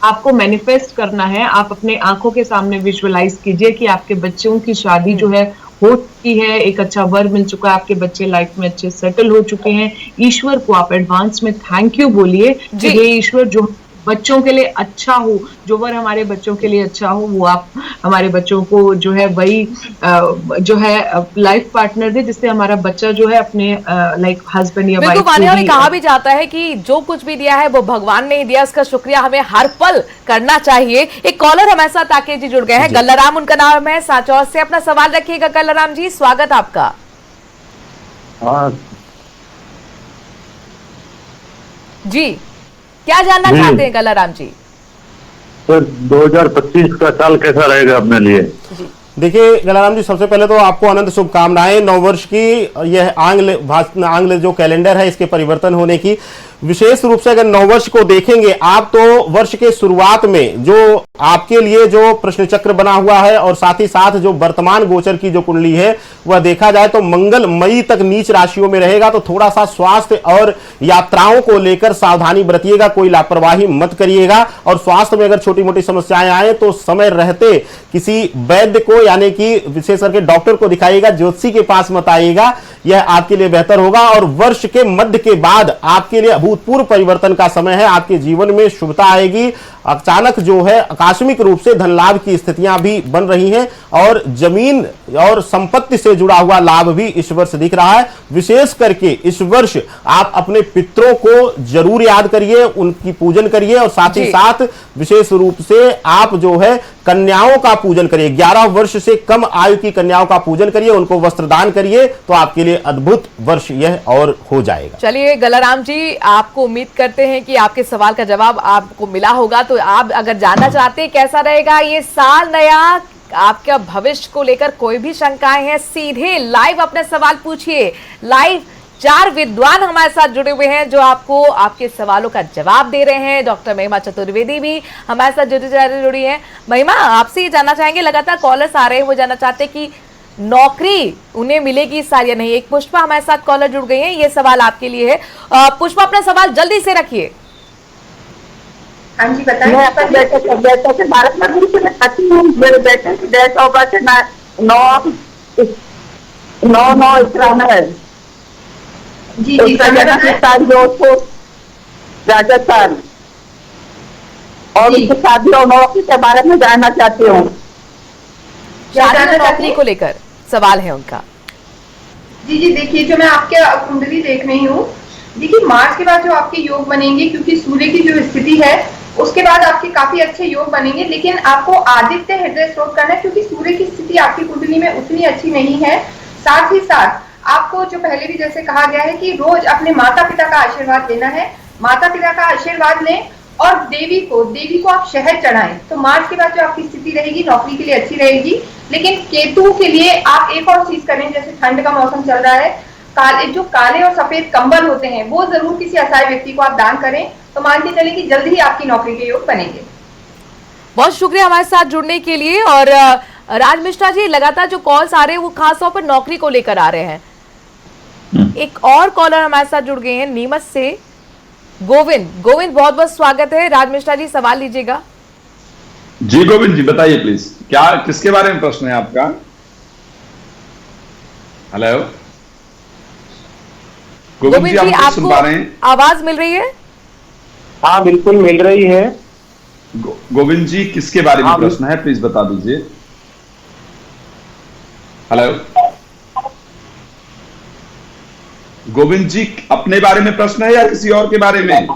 [SPEAKER 7] आपको मैनिफेस्ट करना है। आप अपने आंखों के सामने विजुअलाइज कीजिए कि आपके बच्चों की शादी जो है हो चुकी है, एक अच्छा वर मिल चुका है, आपके बच्चे लाइफ में अच्छे सेटल हो चुके हैं। ईश्वर को आप एडवांस में थैंक यू बोलिए कि हे ईश्वर, जो बच्चों के लिए अच्छा हो, जो वर हमारे बच्चों के लिए अच्छा हो, वो आप हमारे बच्चों को जो है वही जो है लाइफ पार्टनर दे जिससे हमारा बच्चा जो है अपने लाइक हस्बैंड या वाइफ को भी।
[SPEAKER 2] कहा भी जाता है कि जो कुछ भी दिया है वो भगवान ने ही दिया, उसका शुक्रिया हमें हर पल करना चाहिए। एक कॉलर हमारे साथ ताके जी जुड़ गए हैं, गल्लाराम उनका नाम है, साचौर से। अपना सवाल रखिएगा गल्लाराम जी, स्वागत आपका। जी, क्या जानना चाहते हैं गल्लाराम जी?
[SPEAKER 3] सर 2025 का साल कैसा रहेगा अपने लिए?
[SPEAKER 1] देखिए गलाराम जी, सबसे पहले तो आपको अनंत शुभकामनाएं। नववर्ष की यह आंग्ल जो कैलेंडर है इसके परिवर्तन होने की। विशेष रूप से अगर नववर्ष को देखेंगे आप तो वर्ष के शुरुआत में जो आपके लिए जो प्रश्न चक्र बना हुआ है और साथ ही साथ जो वर्तमान गोचर की जो कुंडली है वह देखा जाए तो मंगल मई तक नीच राशियों में रहेगा। तो थोड़ा सा स्वास्थ्य और यात्राओं को लेकर सावधानी बरतिएगा, कोई लापरवाही मत करिएगा। और स्वास्थ्य में अगर छोटी मोटी समस्याएं आए तो समय रहते किसी वैद्य को यानी कि विशेष करके डॉक्टर को दिखाइएगा, ज्योतिषी के पास मत आइएगा, यह आपके लिए बेहतर होगा। और वर्ष के मध्य के बाद आपके लिए अभूतपूर्व परिवर्तन का समय है, आपके जीवन में शुभता आएगी। अचानक जो है आकस्मिक रूप से धन लाभ की स्थितियां भी बन रही हैं और जमीन और संपत्ति से जुड़ा हुआ लाभ भी इस वर्ष दिख रहा है। विशेष करके इस वर्ष आप अपने पितरों को जरूर याद करिए, उनकी पूजन करिए और साथ ही साथ विशेष रूप से आप जो है कन्याओं का पूजन करिए। 11 वर्ष से कम आयु की कन्याओं का पूजन करिए, उनको वस्त्रदान करिए, तो आपके लिए अद्भुत वर्ष यह और हो जाएगा।
[SPEAKER 2] चलिए गल्लाराम जी, आपको उम्मीद करते हैं कि आपके सवाल का जवाब आपको मिला होगा। तो आप अगर जानना चाहते हैं कैसा रहेगा ये साल नया, आपका भविष्य को लेकर कोई भी शंकाएं हैं, सीधे लाइव अपने सवाल पूछिए। लाइव 4 विद्वान हमारे साथ जुड़े हुए हैं जो आपको आपके सवालों का जवाब दे रहे हैं। डॉक्टर महिमा चतुर्वेदी भी हमारे साथ जुड़ी है। महिमा, आपसे ये जानना चाहेंगे, लगातार कॉलर्स आ रहे हैं, वो जानना चाहते हैं कि नौकरी उन्हें मिलेगी इस साल या नहीं। एक पुष्पा हमारे साथ कॉलर जुड़ गई है, ये सवाल आपके लिए है। पुष्पा, अपना सवाल जल्दी से रखिए।
[SPEAKER 5] हाँ जी, बताइए।
[SPEAKER 6] मैं अपने बेटे से भारत में चाहती हूँ। मेरे बेटे की डेट ऑफ बर्थ 9/9 इस तरह है।
[SPEAKER 5] जी
[SPEAKER 6] जोधपुर राजस्थान, और उनकी शादी और नौकरी के बारे में जानना चाहती हूँ।
[SPEAKER 2] नौकरी को लेकर सवाल है उनका।
[SPEAKER 5] जी, देखिए, जो मैं आपके कुंडली देख रही हूँ, देखिए मार्च के बाद जो आपके योग बनेंगे, क्योंकि सूर्य की जो स्थिति है उसके बाद आपके काफी अच्छे योग बनेंगे। लेकिन आपको आदित्य हृदय स्त्रोत करना है, क्योंकि सूर्य की स्थिति आपकी कुंडली में उतनी अच्छी नहीं है। साथ ही साथ आपको जो पहले भी जैसे कहा गया है कि रोज अपने माता पिता का आशीर्वाद लेना है। माता पिता का आशीर्वाद लें और देवी को आप शहद चढ़ाएं। तो मार्च के बाद जो आपकी स्थिति रहेगी नौकरी के लिए अच्छी रहेगी। लेकिन केतु के लिए आप एक और चीज करें, जैसे ठंड का मौसम चल रहा है, जो काले और सफेद कंबल होते हैं वो जरूर किसी असहाय व्यक्ति को आप दान करें, तो मान के चले कि जल्द ही आपकी नौकरी के योग बनेंगे।
[SPEAKER 2] बहुत शुक्रिया हमारे साथ जुड़ने के लिए। और राज मिश्रा जी, लगातार जो कॉल्स आ रहे हैं वो खासतौर पर नौकरी को लेकर आ रहे हैं। एक और कॉलर हमारे साथ जुड़ गए हैं नीमच से, गोविंद। बहुत बहुत स्वागत है। राज मिश्रा जी, सवाल लीजिएगा।
[SPEAKER 4] जी गोविंद जी, बताइए प्लीज, क्या किसके बारे में प्रश्न है आपका? हेलो गोविंद जी, आप सुन पा रहे हैं?
[SPEAKER 2] आवाज मिल रही है?
[SPEAKER 3] हाँ बिल्कुल मिल रही है।
[SPEAKER 4] गोविंद जी, किसके बारे में प्रश्न है, प्लीज बता दीजिए। हेलो गोविंद जी, अपने बारे में प्रश्न है या किसी और के बारे में?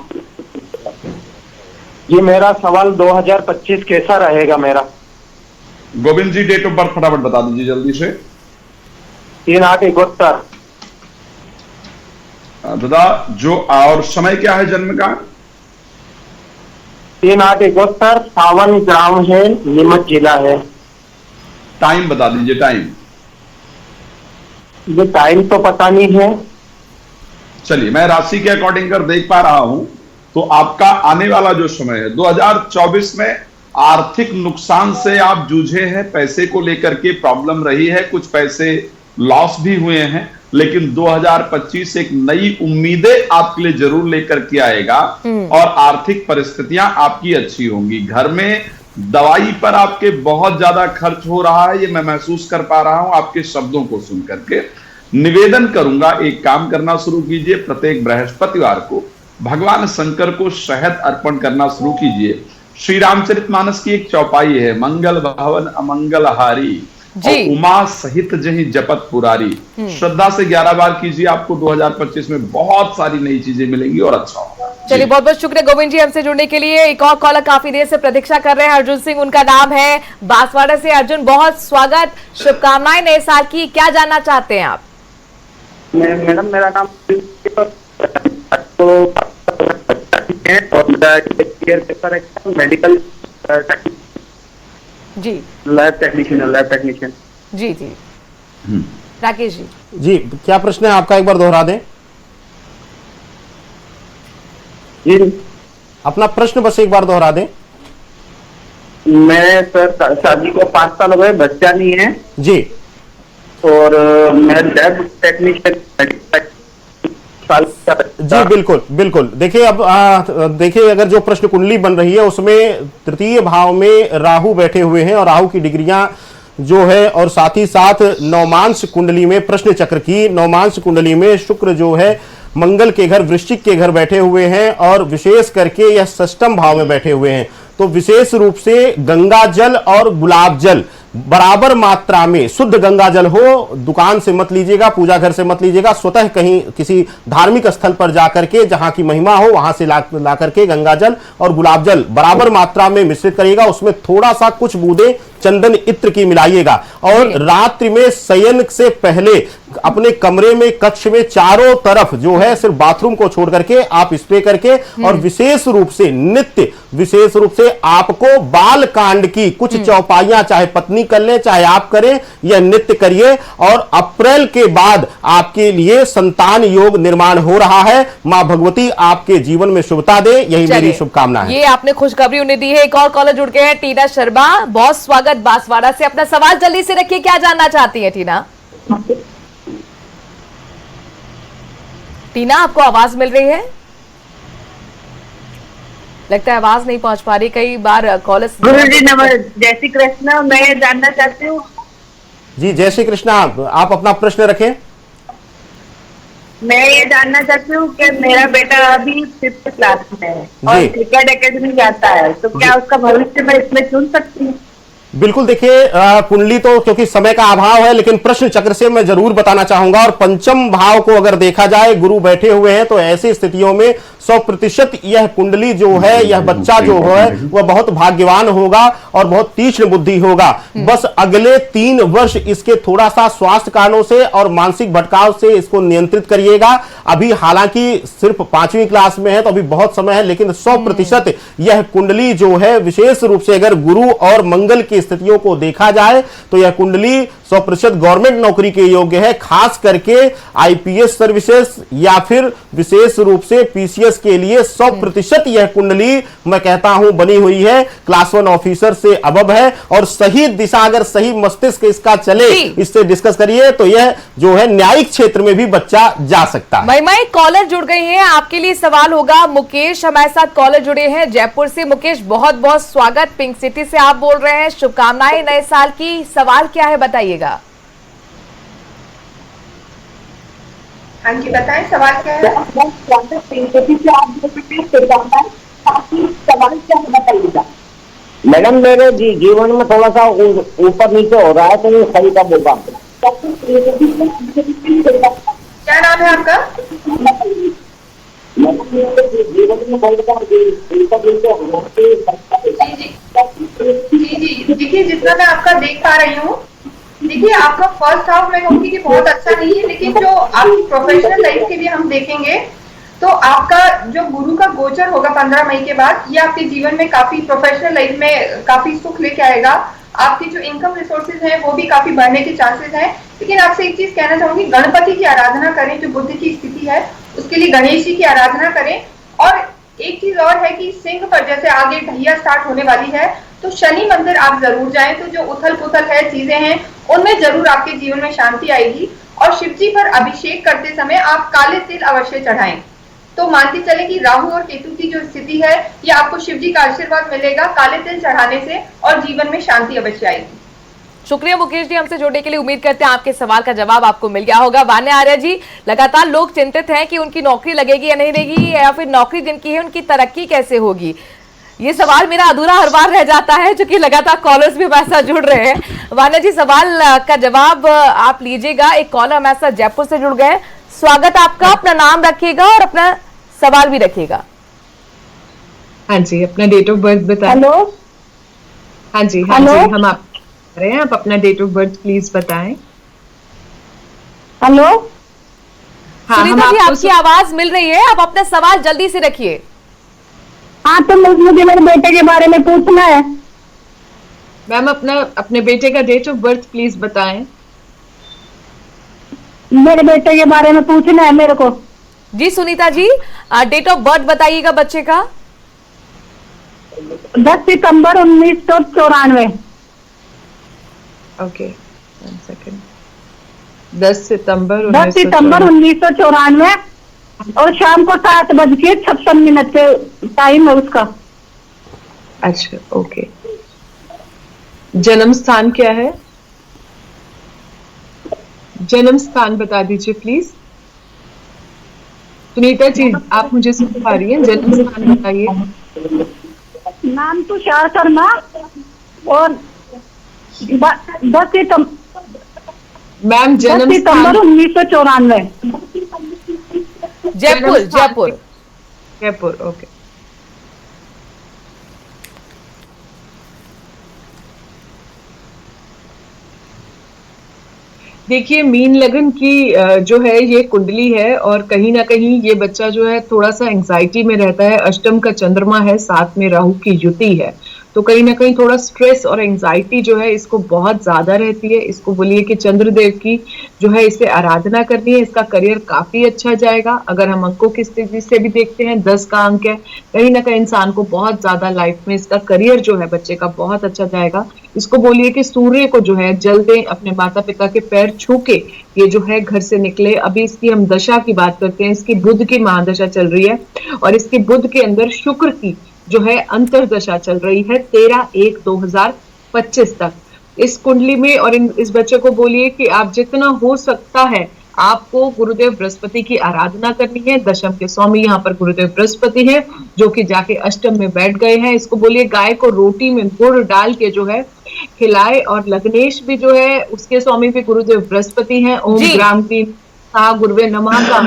[SPEAKER 3] ये मेरा सवाल 2025 कैसा रहेगा मेरा?
[SPEAKER 4] गोविंद जी, डेट ऑफ बर्थ फटाफट बता दीजिए जल्दी से।
[SPEAKER 3] 3/8/71।
[SPEAKER 4] दादा, जो और समय क्या है जन्म का?
[SPEAKER 3] 3/8/71, सावन ग्राम है, नीमच जिला है।
[SPEAKER 4] टाइम बता दीजिए, टाइम।
[SPEAKER 3] ये टाइम तो पता नहीं है।
[SPEAKER 4] चलिए, मैं राशि के अकॉर्डिंग कर देख पा रहा हूं तो आपका आने वाला जो समय है 2024 में आर्थिक नुकसान से आप जूझे हैं, पैसे को लेकर के प्रॉब्लम रही है, कुछ पैसे लॉस भी हुए हैं, लेकिन 2025 एक नई उम्मीदें आपके लिए जरूर लेकर के आएगा और आर्थिक परिस्थितियां आपकी अच्छी होंगी। घर में दवाई पर आपके बहुत ज्यादा खर्च हो रहा है, ये मैं महसूस कर पा रहा हूं आपके शब्दों को सुन करके। निवेदन करूंगा, एक काम करना शुरू कीजिए, प्रत्येक बृहस्पतिवार को भगवान शंकर को शहद अर्पण करना शुरू कीजिए। श्री रामचरितमानस की एक चौपाई है, मंगल भवन अमंगल हारी और उमा सहित जही जपत पुरारी। श्रद्धा से 11 बार कीजिए, आपको 2025 में बहुत सारी नई चीजें मिलेंगी और अच्छा होगा।
[SPEAKER 2] चलिए, बहुत बहुत शुक्रिया गोविंद जी हमसे जुड़ने के लिए। एक और कॉलर काफी देर से प्रतीक्षा कर रहे हैं, अर्जुन सिंह उनका नाम है, बांसवाड़ा से। अर्जुन, बहुत स्वागत, शुभकामनाएं नए साल की। क्या जानना चाहते हैं आप?
[SPEAKER 3] मैडम, मेरा नाम मेडिकल
[SPEAKER 2] जी,
[SPEAKER 3] लैब टेक्नीशियन।
[SPEAKER 2] जी जी, राकेश जी।
[SPEAKER 1] जी, क्या प्रश्न है आपका, एक बार दोहरा दें।
[SPEAKER 3] जी,
[SPEAKER 1] अपना प्रश्न बस एक बार दोहरा दें।
[SPEAKER 3] मैं सर शादी को 5 साल हो गए, बच्चा नहीं है
[SPEAKER 1] जी।
[SPEAKER 3] और मैं लैब टेक्नीशियन
[SPEAKER 1] जी बिल्कुल बिल्कुल। देखिए, अब देखिए, अगर जो प्रश्न कुंडली बन रही है उसमें तृतीय भाव में राहु बैठे हुए हैं और राहु की डिग्रियां जो है, और साथ ही साथ नवमांश कुंडली में प्रश्न चक्र की नवमांश कुंडली में शुक्र जो है मंगल के घर वृश्चिक के घर बैठे हुए हैं और विशेष करके यह षष्ठम भाव में बैठे हुए हैं। तो विशेष रूप से गंगा जल और गुलाब जल बराबर मात्रा में, शुद्ध गंगा जल हो, दुकान से मत लीजिएगा, पूजा घर से मत लीजिएगा, स्वतः कहीं किसी धार्मिक स्थल पर जाकर के जहां की महिमा हो वहां से ला करके गंगा जल और गुलाब जल बराबर मात्रा में मिश्रित करिएगा। उसमें थोड़ा सा कुछ बूंदें चंदन इत्र की मिलाइएगा और रात्रि में शयन से पहले अपने कमरे में, कक्ष में चारों तरफ जो है सिर्फ बाथरूम को छोड़ करके आप स्प्रे करके, और विशेष रूप से नित्य, विशेष रूप से आपको बाल कांड की कुछ चौपाइयां, चाहे पत्नी कर ले चाहे आप करें, यह नित्य करिए और अप्रैल के बाद आपके लिए संतान योग निर्माण हो रहा है। मां भगवती आपके जीवन में शुभता दे, यही मेरी शुभकामना है।
[SPEAKER 2] ये आपने खुशखबरी उन्हें दी है। एक और कॉलर जुड़ गए हैं, टीना शर्मा, बहुत स्वागत बांसवाड़ा से। अपना सवाल जल्दी से रखिए, क्या जानना चाहती है टीना? टीना, आपको आवाज मिल रही है? लगता है आवाज नहीं पहुंच पा रही। कई बार कॉलर्स।
[SPEAKER 6] गुरुजी नमस्ते, जय श्री कृष्ण। मैं ये जानना चाहती हूँ।
[SPEAKER 1] जी, जय श्री कृष्ण। आप अपना प्रश्न रखें।
[SPEAKER 6] मैं ये जानना चाहती हूँ कि मेरा बेटा अभी 5th क्लास में है और क्रिकेट एकेडमी जाता है, तो क्या उसका भविष्य मैं इसमें चुन सकती हूँ?
[SPEAKER 1] बिल्कुल। देखिए, कुंडली तो क्योंकि समय का अभाव है, लेकिन प्रश्न चक्र से मैं जरूर बताना चाहूंगा। और पंचम भाव को अगर देखा जाए, गुरु बैठे हुए हैं, तो ऐसी स्थितियों में 100% यह कुंडली जो है, यह बच्चा जो है वह बहुत भाग्यवान होगा और बहुत तीक्ष्ण बुद्धि होगा। बस अगले 3 वर्ष इसके थोड़ा सा स्वास्थ्य कारणों से और मानसिक भटकाव से इसको नियंत्रित करिएगा। अभी हालांकि सिर्फ 5वीं क्लास में है तो अभी बहुत समय है, लेकिन 100% यह कुंडली जो है, विशेष रूप से अगर गुरु और मंगल की स्थितियों को देखा जाए तो यह कुंडली 100% गवर्नमेंट नौकरी के योग्य है। खास करके आईपीएस सर्विसेज या फिर विशेष रूप से पीसीएस के लिए 100% यह कुंडली मैं कहता हूं बनी हुई है। क्लास 1 ऑफिसर से अबव है और सही दिशा, अगर सही मस्तिष्क इसका चले, इससे डिस्कस करिए तो यह जो है न्यायिक क्षेत्र में भी बच्चा जा सकता है।
[SPEAKER 2] महिमा, एक कॉलर जुड़ गई हैं, आपके लिए सवाल होगा। मुकेश हमारे साथ कॉलर जुड़े हैं जयपुर से। मुकेश, बहुत बहुत स्वागत, पिंक सिटी से आप बोल रहे हैं, शुभकामनाएं नए साल की। सवाल क्या है बताइएगा?
[SPEAKER 5] हाँ जी, बताएं सवाल क्या है?
[SPEAKER 3] मैडम, मेरे जीवन में थोड़ा सा ऊपर नीचे हो रहा है, तो ये सही कब होगा?
[SPEAKER 5] क्या नाम है आपका? जी, देखिए जितना मैं आपका देख पा रही हूँ, देखिए आपका फर्स्ट हाफ मैं कहूँगी कि बहुत अच्छा नहीं है, लेकिन जो आपकी प्रोफेशनल लाइफ के लिए हम देखेंगे तो आपका जो गुरु का गोचर होगा 15 मई के बाद, ये आपके जीवन में काफी प्रोफेशनल लाइफ में काफी सुख लेके आएगा। आपकी जो इनकम रिसोर्सेज हैं वो भी काफी बढ़ने के चांसेस हैं। लेकिन आपसे एक चीज कहना चाहूंगी, गणपति की आराधना करें, जो बुद्ध की स्थिति है उसके लिए गणेश जी की आराधना करें। और एक चीज और है कि सिंह पर जैसे आगे ढैया स्टार्ट होने वाली है, तो शनि मंदिर आप जरूर जाएं, तो जो उथल पुथल है चीजें हैं उनमें जरूर आपके जीवन में शांति आएगी। और शिव जी पर अभिषेक करते समय आप काले तिल अवश्य चढ़ाएं। तो मानती चले कि राहु और केतु की जो स्थिति है, ये आपको शिव जी का आशीर्वाद मिलेगा काले तिल चढ़ाने से, और जीवन में शांति अवश्य आएगी।
[SPEAKER 2] शुक्रिया मुकेश जी, हमसे जुड़ने के लिए। उम्मीद करते हैं आपके सवाल का जवाब आपको मिल गया होगा। वान्या आर्य जी, लगातार लोग चिंतित हैं कि उनकी नौकरी लगेगी या नहीं लगेगी, या फिर नौकरी जिनकी है उनकी तरक्की कैसे होगी। ये सवाल मेरा अधूरा हर बार रह जाता है, क्योंकि लगातार कॉलर्स भी हमारे साथ जुड़ रहे हैं। वान्या जी, सवाल का जवाब आप लीजिएगा। एक कॉलर हमारे साथ जयपुर से जुड़ गए। स्वागत आपका, अपना नाम रखिएगा और अपना सवाल भी रखिएगा।
[SPEAKER 7] हाँ जी, अपना डेट ऑफ बर्थ बताएं।
[SPEAKER 6] हेलो।
[SPEAKER 7] हाँ जी, हाँ
[SPEAKER 6] हेलो?
[SPEAKER 7] जी, हम आप रहे हैं, आप अपना डेट ऑफ बर्थ प्लीज बताएं।
[SPEAKER 6] हेलो।
[SPEAKER 7] हाँ, हम
[SPEAKER 2] सुनीता जी,
[SPEAKER 7] आपको
[SPEAKER 2] आपकी आवाज मिल रही है, आप अपना सवाल जल्दी से रखिए।
[SPEAKER 6] हाँ, तो मुझे मेरे बेटे के बारे में पूछना है।
[SPEAKER 7] मैम अपने बेटे का डेट ऑफ बर्थ प्लीज बताएं।
[SPEAKER 6] मेरे बेटे के बारे में पूछना है मेरे को।
[SPEAKER 2] जी Sunita ji, date of birth बताइएगा बच्चे का।
[SPEAKER 6] 10 सितंबर 1994।
[SPEAKER 7] Okay, 1 second. 10 सितंबर
[SPEAKER 6] 10 सितंबर 1994 और शाम को 7:56 के टाइम है उसका।
[SPEAKER 7] अच्छा, ओके। जन्म स्थान क्या है? जन्म स्थान बता दीजिए प्लीज। सुनीता जी, आप मुझे सुन पा रही हैं? जन्म स्थान बताइए।
[SPEAKER 6] नाम तुषार शर्मा और 10 सितंबर
[SPEAKER 7] मैम, जन्म
[SPEAKER 6] 10 सितंबर
[SPEAKER 7] स्थान
[SPEAKER 6] 1994।
[SPEAKER 2] जयपुर। जयपुर।
[SPEAKER 7] जयपुर, ओके। देखिए, मीन लगन की जो है ये कुंडली है, और कहीं ना कहीं ये बच्चा जो है थोड़ा सा एंजाइटी में रहता है। अष्टम का चंद्रमा है, साथ में राहु की युति है, तो कहीं ना कहीं थोड़ा स्ट्रेस और एंजाइटी जो है इसको बहुत ज्यादा रहती है। इसको बोलिए कि चंद्रदेव की जो है इसे आराधना करनी है, इसका करियर काफी अच्छा जाएगा। अगर हम अंकों की स्थिति से भी देखते हैं, 10 का अंक है, कहीं ना कहीं इंसान को बहुत ज्यादा लाइफ में इसका करियर जो है बच्चे का बहुत अच्छा जाएगा। इसको बोलिए कि सूर्य को जो है जल दें, अपने माता पिता के पैर छू के ये जो है घर से निकले। अभी इसकी हम दशा की बात करते हैं, इसकी बुध की महादशा चल रही है, और इसके बुध के अंदर शुक्र की जो है अंतरदशा चल रही है 13/1/2025 तक इस कुंडली में। और इस बच्चे को बोलिए कि आप जितना हो सकता है आपको गुरुदेव बृहस्पति की आराधना करनी है। दशम के स्वामी यहाँ पर गुरुदेव बृहस्पति हैं, जो कि जाके अष्टम में बैठ गए हैं। इसको बोलिए गाय को रोटी में गुड़ डाल के जो है खिलाए। और लग्नेश भी जो है उसके स्वामी भी गुरुदेव बृहस्पति हैं। ओम ग्राम क्लीम गुरुवे नमः का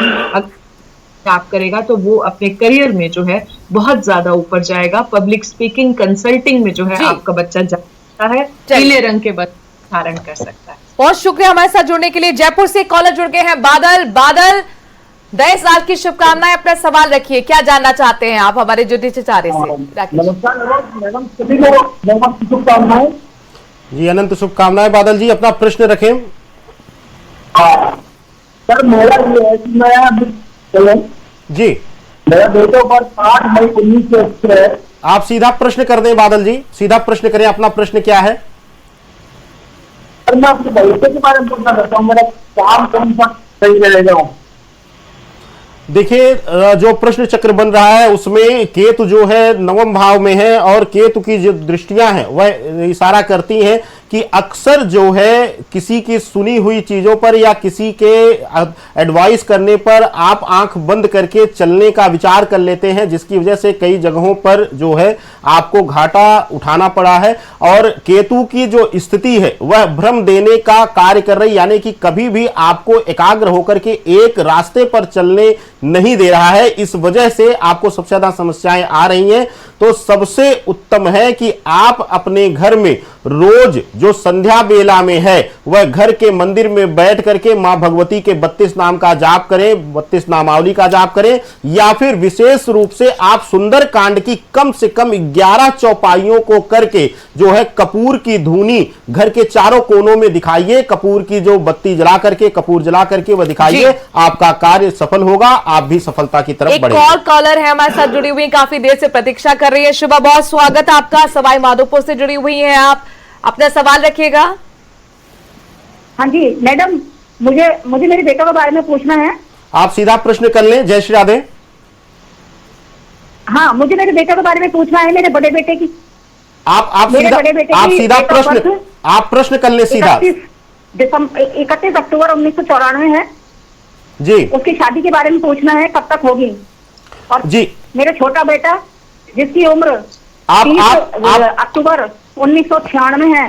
[SPEAKER 7] आप करेगा तो वो अपने करियर में जो है बहुत ज्यादा ऊपर जाएगा। पब्लिक स्पीकिंग, कंसल्टिंग में जो है आपका बच्चा जा सकता है, पीले रंग के बच्चे धारण कर सकता है।
[SPEAKER 2] बहुत शुक्रिया हमारे साथ जुड़ने के लिए। जयपुर से कॉलर जुड़ गए हैं बादल। बादल, नए साल की शुभकामनाएं, अपना सवाल रखिए। क्या जानना चाहते हैं आप हमारे ज्योतिषाचार्य से?
[SPEAKER 3] नमस्कार मैडम, सभी को शुभकामनाएं।
[SPEAKER 1] जी अनंत शुभकामनाएं। बादल जी, अपना प्रश्न रखें।
[SPEAKER 3] सर मेरा ये है कि मैं
[SPEAKER 1] जी,
[SPEAKER 3] मेरा डेट ऑफ बर्थ 8 मई 1980 है।
[SPEAKER 1] आप सीधा प्रश्न कर दें बादल जी, सीधा प्रश्न करें। अपना प्रश्न क्या है?
[SPEAKER 3] सर मैं आपके भविष्य के बारे में पूछना चाहता हूँ, मेरा काम कौन सा सही रहेगा?
[SPEAKER 1] देखिए, जो प्रश्न चक्र बन रहा है उसमें केतु जो है 9वें भाव में है, और केतु की जो दृष्टियां हैं वह इशारा करती हैं कि अक्सर जो है किसी की सुनी हुई चीजों पर या किसी के एडवाइस करने पर आप आंख बंद करके चलने का विचार कर लेते हैं, जिसकी वजह से कई जगहों पर जो है आपको घाटा उठाना पड़ा है। और केतु की जो स्थिति है वह भ्रम देने का कार्य कर रही, यानी कि कभी भी आपको एकाग्र होकर के एक रास्ते पर चलने नहीं दे रहा है। इस वजह से आपको सबसे ज्यादा समस्याएं आ रही हैं। तो सबसे उत्तम है कि आप अपने घर में रोज जो संध्या बेला में है वह घर के मंदिर में बैठ करके मां भगवती के 32 नाम का जाप करें, 32 नामावली का जाप करें, या फिर विशेष रूप से आप सुंदर कांड की कम से कम 11 चौपाइयों को करके जो है कपूर की धूनी घर के चारों कोनों में दिखाइए। कपूर की जो बत्ती जला करके, कपूर जला करके वह दिखाइए, आपका कार्य सफल होगा, आप भी सफलता की तरफ बढ़ेंगे।
[SPEAKER 2] एक और कॉलर है हमारे साथ जुड़ी हुई, काफी देर से प्रतीक्षा कर रही है। शुभ, बहुत स्वागत आपका। सवाई माधोपुर से जुड़ी हुई हैं आप, अपना सवाल रखिएगा।
[SPEAKER 6] हाँ जी मैडम, मुझे मेरे बेटा के बारे में पूछना है।
[SPEAKER 1] आप सीधा प्रश्न कर लें। जय श्री राधे।
[SPEAKER 6] हाँ, मुझे मेरे बेटे के बारे में पूछना है, मेरे बड़े बेटे की।
[SPEAKER 1] आप सीधा प्रश्न कर ले सीधा।
[SPEAKER 6] 31 अक्टूबर 1994 है
[SPEAKER 1] जी।
[SPEAKER 6] उसकी शादी के बारे में पूछना है, कब तक होगी। और
[SPEAKER 1] जी,
[SPEAKER 6] मेरा छोटा बेटा जिसकी उम्र 30 अक्टूबर 1996 है।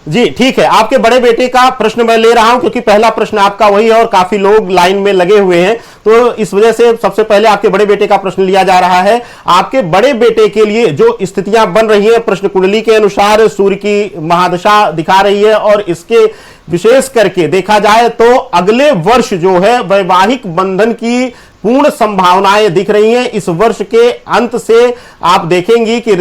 [SPEAKER 1] जी ठीक है, आपके बड़े बेटे का प्रश्न मैं ले रहा हूं क्योंकि पहला प्रश्न आपका वही है और काफी लोग लाइन में लगे हुए हैं, तो इस वजह से सबसे पहले आपके बड़े बेटे का प्रश्न लिया जा रहा है। आपके बड़े बेटे के लिए जो स्थितियां बन रही हैं प्रश्न कुंडली के अनुसार सूर्य की महादशा दिखा रही है, और इसके विशेष करके देखा जाए तो अगले वर्ष जो है वैवाहिक बंधन की पूर्ण संभावनाएं दिख रही हैं। इस वर्ष के अंत से आप देखेंगी कि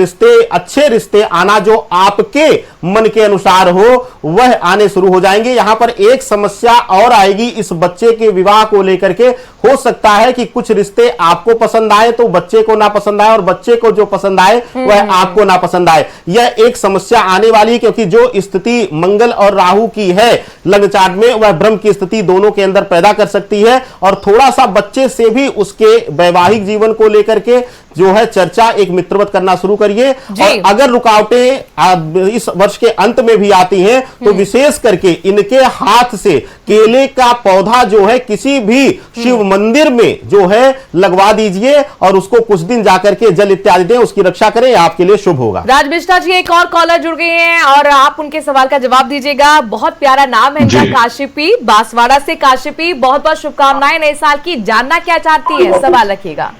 [SPEAKER 1] अच्छे रिश्ते आना जो आपके मन के अनुसार हो वह आने शुरू हो जाएंगे। यहां पर एक समस्या और आएगी इस बच्चे के विवाह को लेकर के। हो सकता है कि कुछ रिश्ते आपको पसंद आए तो बच्चे को ना पसंद आए, और बच्चे को जो पसंद आए वह आपको ना पसंद आए। यह एक समस्या आने वाली है क्योंकि जो स्थिति मंगल और राहु की है लग्न चार्ट में, वह ब्रह्म की स्थिति दोनों के अंदर पैदा कर सकती है। और थोड़ा सा बच्चे से भी उसके वैवाहिक जीवन को लेकर के जो है चर्चा एक मित्रवत करना शुरू करिए। और अगर रुकावटें इस वर्ष के अंत में भी आती हैं तो विशेष करके इनके हाथ से केले का पौधा जो है किसी भी शिव मंदिर में जो है लगवा दीजिए और उसको कुछ दिन जाकर के जल इत्यादि दें, उसकी रक्षा करें, आपके लिए शुभ होगा।
[SPEAKER 2] राज मिश्रा जी एक और कॉलर जुड़ गए हैं और आप उनके सवाल का जवाब दीजिएगा। बहुत प्यारा नाम है इनका, काशिपी, बांसवाड़ा से। काशिपी, बहुत बहुत शुभकामनाएं नए साल की। जानना क्या चाहती है, सवाल रखिएगा।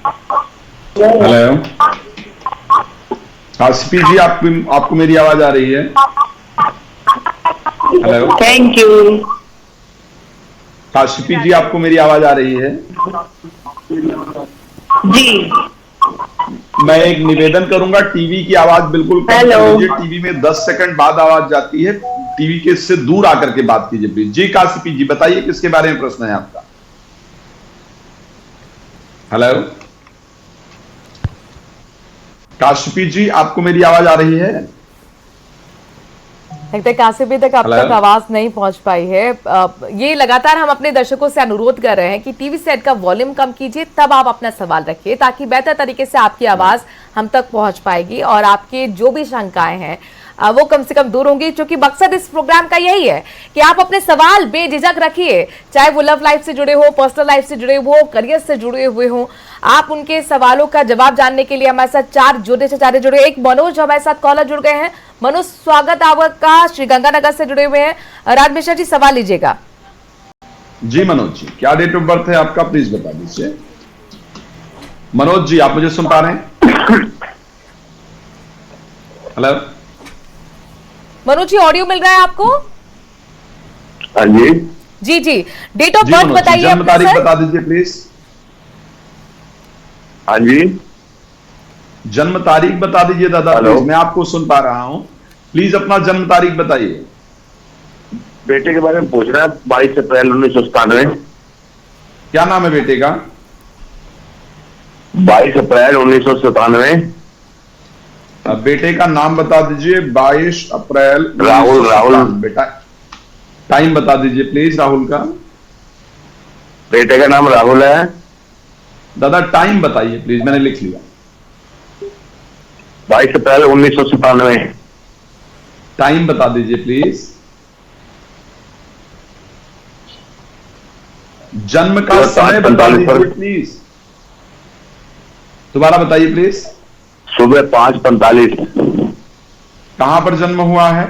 [SPEAKER 4] हेलो काशिपी जी, आपको मेरी आवाज आ रही है? Hello,
[SPEAKER 6] thank you.
[SPEAKER 4] काशिपी जी, आपको मेरी आवाज आ रही है?
[SPEAKER 6] जी।
[SPEAKER 4] मैं एक निवेदन करूंगा, टीवी की आवाज बिल्कुल कम कर दीजिए। टीवी में 10 सेकंड बाद आवाज जाती है, टीवी के से दूर आकर के बात कीजिए प्लीज। जी काशिपी जी, बताइए किसके बारे में प्रश्न है आपका? हेलो काशिपी जी, आपको मेरी आवाज आ रही है?
[SPEAKER 2] लगता है काशिपी तक अब तक आवाज नहीं पहुंच पाई है। ये लगातार हम अपने दर्शकों से अनुरोध कर रहे हैं कि टीवी सेट का वॉल्यूम कम कीजिए, तब आप अपना सवाल रखिए, ताकि बेहतर तरीके से आपकी आवाज हम तक पहुंच पाएगी और आपके जो भी शंकाएं हैं वो कम से कम दूर होंगी। क्योंकि मकसद इस प्रोग्राम का यही है कि आप अपने सवाल बेझिझक रखिए, चाहे वो लव लाइफ से जुड़े हो, पर्सनल लाइफ से जुड़े हो, करियर से जुड़े हुए हो। आप उनके सवालों का जवाब जानने के लिए हमारे साथ 4 ज्योतिषाचार्य जुड़े। एक मनोज हमारे साथ कॉलर जुड़ गए हैं। मनोज, स्वागत आपका, श्रीगंगानगर से जुड़े हुए हैं। राज मिश्रा जी, सवाल लीजिएगा।
[SPEAKER 4] जी मनोज जी, क्या डेट ऑफ बर्थ है आपका, प्लीज बता दीजिए। मनोज जी, आप मुझे सुन पा रहे हैं? हेलो
[SPEAKER 2] मनोज जी, ऑडियो मिल रहा है आपको?
[SPEAKER 3] हाँ जी
[SPEAKER 2] जी जी, डेट ऑफ बर्थ बताइए,
[SPEAKER 4] जन्म तारीख बता दीजिए प्लीज।
[SPEAKER 3] हाँ जी,
[SPEAKER 4] जन्म तारीख बता दीजिए दादा प्लीज, मैं आपको सुन पा रहा हूं। प्लीज अपना जन्म तारीख बताइए।
[SPEAKER 3] बेटे के बारे में पूछ रहा है। 22 अप्रैल 1997।
[SPEAKER 4] क्या नाम है बेटे का?
[SPEAKER 3] 22 अप्रैल 1997।
[SPEAKER 4] बेटे का नाम बता दीजिए। 22 अप्रैल।
[SPEAKER 3] राहुल।
[SPEAKER 4] बेटा टाइम बता दीजिए प्लीज राहुल का।
[SPEAKER 3] बेटे का नाम राहुल है।
[SPEAKER 4] दादा टाइम बताइए प्लीज, मैंने लिख लिया।
[SPEAKER 3] 22 अप्रैल 1997।
[SPEAKER 4] टाइम बता दीजिए प्लीज। जन्म का समय बता दीजिए प्लीज। दोबारा बताइए प्लीज।
[SPEAKER 3] सुबह 5:45।
[SPEAKER 4] कहां पर जन्म हुआ है?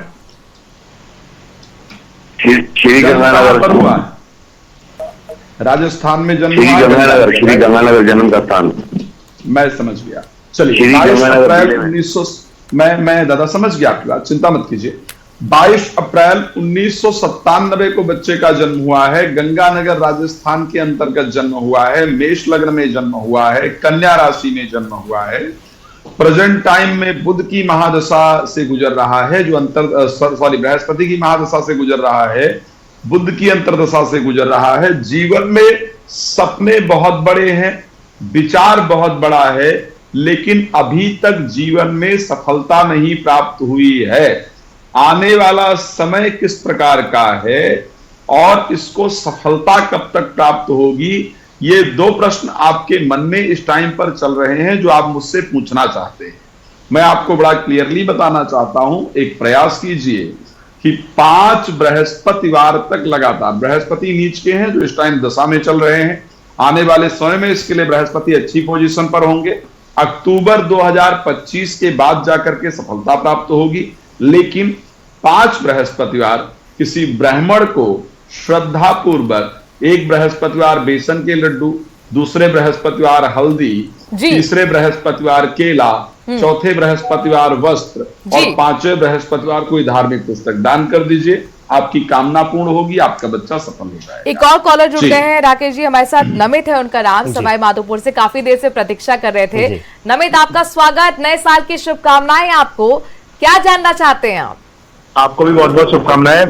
[SPEAKER 3] श्री
[SPEAKER 4] जन्म कहां
[SPEAKER 3] गंगानगर
[SPEAKER 4] पर हुआ है? राजस्थान में जन्म
[SPEAKER 3] श्री
[SPEAKER 4] हुआ है?
[SPEAKER 3] गंगानगर जन्म का स्थान।
[SPEAKER 4] मैं समझ गया। चलिए
[SPEAKER 3] श्री
[SPEAKER 4] 22
[SPEAKER 3] गंगानगर
[SPEAKER 4] अप्रैल
[SPEAKER 3] जिले में।
[SPEAKER 4] 1900 मैं दादा समझ गया आपकी बात, चिंता मत कीजिए। 22 अप्रैल 1997 को बच्चे का जन्म हुआ है। गंगानगर राजस्थान के अंतर्गत जन्म हुआ है। मेष लग्न में जन्म हुआ है। कन्या राशि में जन्म हुआ है। प्रेजेंट टाइम में बुध की महादशा से गुजर रहा है, जो बृहस्पति की महादशा से गुजर रहा है, बुध की अंतरदशा से गुजर रहा है। जीवन में सपने बहुत बड़े हैं, विचार बहुत बड़ा है, लेकिन अभी तक जीवन में सफलता नहीं प्राप्त हुई है। आने वाला समय किस प्रकार का है और इसको सफलता कब तक प्राप्त होगी, ये दो प्रश्न आपके मन में इस टाइम पर चल रहे हैं जो आप मुझसे पूछना चाहते हैं। मैं आपको बड़ा क्लियरली बताना चाहता हूं, एक प्रयास कीजिए कि 5 बृहस्पतिवार तक लगातार, बृहस्पति नीच के हैं जो इस टाइम दशा में चल रहे हैं, आने वाले समय में इसके लिए बृहस्पति अच्छी पोजीशन पर होंगे। अक्टूबर 2025 के बाद जाकर के सफलता प्राप्त होगी, लेकिन 5 बृहस्पतिवार किसी ब्राह्मण को श्रद्धा पूर्वक, एक बृहस्पतिवार बेसन के लड्डू, दूसरे बृहस्पतिवार हल्दी, तीसरे बृहस्पतिवार केला, चौथे बृहस्पतिवार वस्त्र और 5वें बृहस्पतिवार कोई धार्मिक पुस्तक दान कर दीजिए। आपकी कामना पूर्ण होगी, आपका बच्चा सफल हो जाएगा।
[SPEAKER 2] एक और कॉलर जुड़ गए हैं राकेश जी हमारे साथ। नमित है उनका नाम, सवाई माधोपुर से काफी देर से प्रतीक्षा कर रहे थे। नमित, आपका स्वागत, नए साल की शुभकामनाएं आपको। क्या जानना चाहते हैं आप?
[SPEAKER 9] आपको भी बहुत बहुत शुभकामनाएं।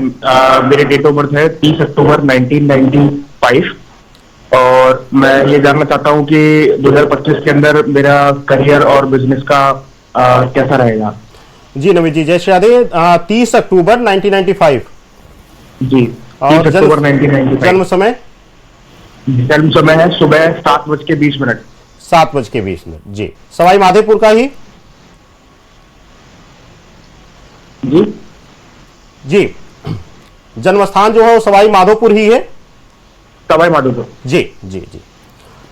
[SPEAKER 9] मेरी डेट ऑफ बर्थ है 30 अक्टूबर 1995 और मैं ये जानना चाहता हूँ कि 2025 के अंदर मेरा करियर और बिजनेस का कैसा रहेगा।
[SPEAKER 1] जी नमित जी, जय श्री राधे। 30 अक्टूबर 1995
[SPEAKER 9] जी,
[SPEAKER 1] और
[SPEAKER 9] 30 अक्टूबर 1995।
[SPEAKER 1] जन्म समय?
[SPEAKER 9] जन्म समय है सुबह 7:20।
[SPEAKER 1] 7:20 जी, सवाई माधोपुर का ही?
[SPEAKER 9] जी
[SPEAKER 1] जी, जन्म स्थान जो है वो सवाई माधोपुर ही है?
[SPEAKER 9] सवाई माधोपुर।
[SPEAKER 1] जी जी जी।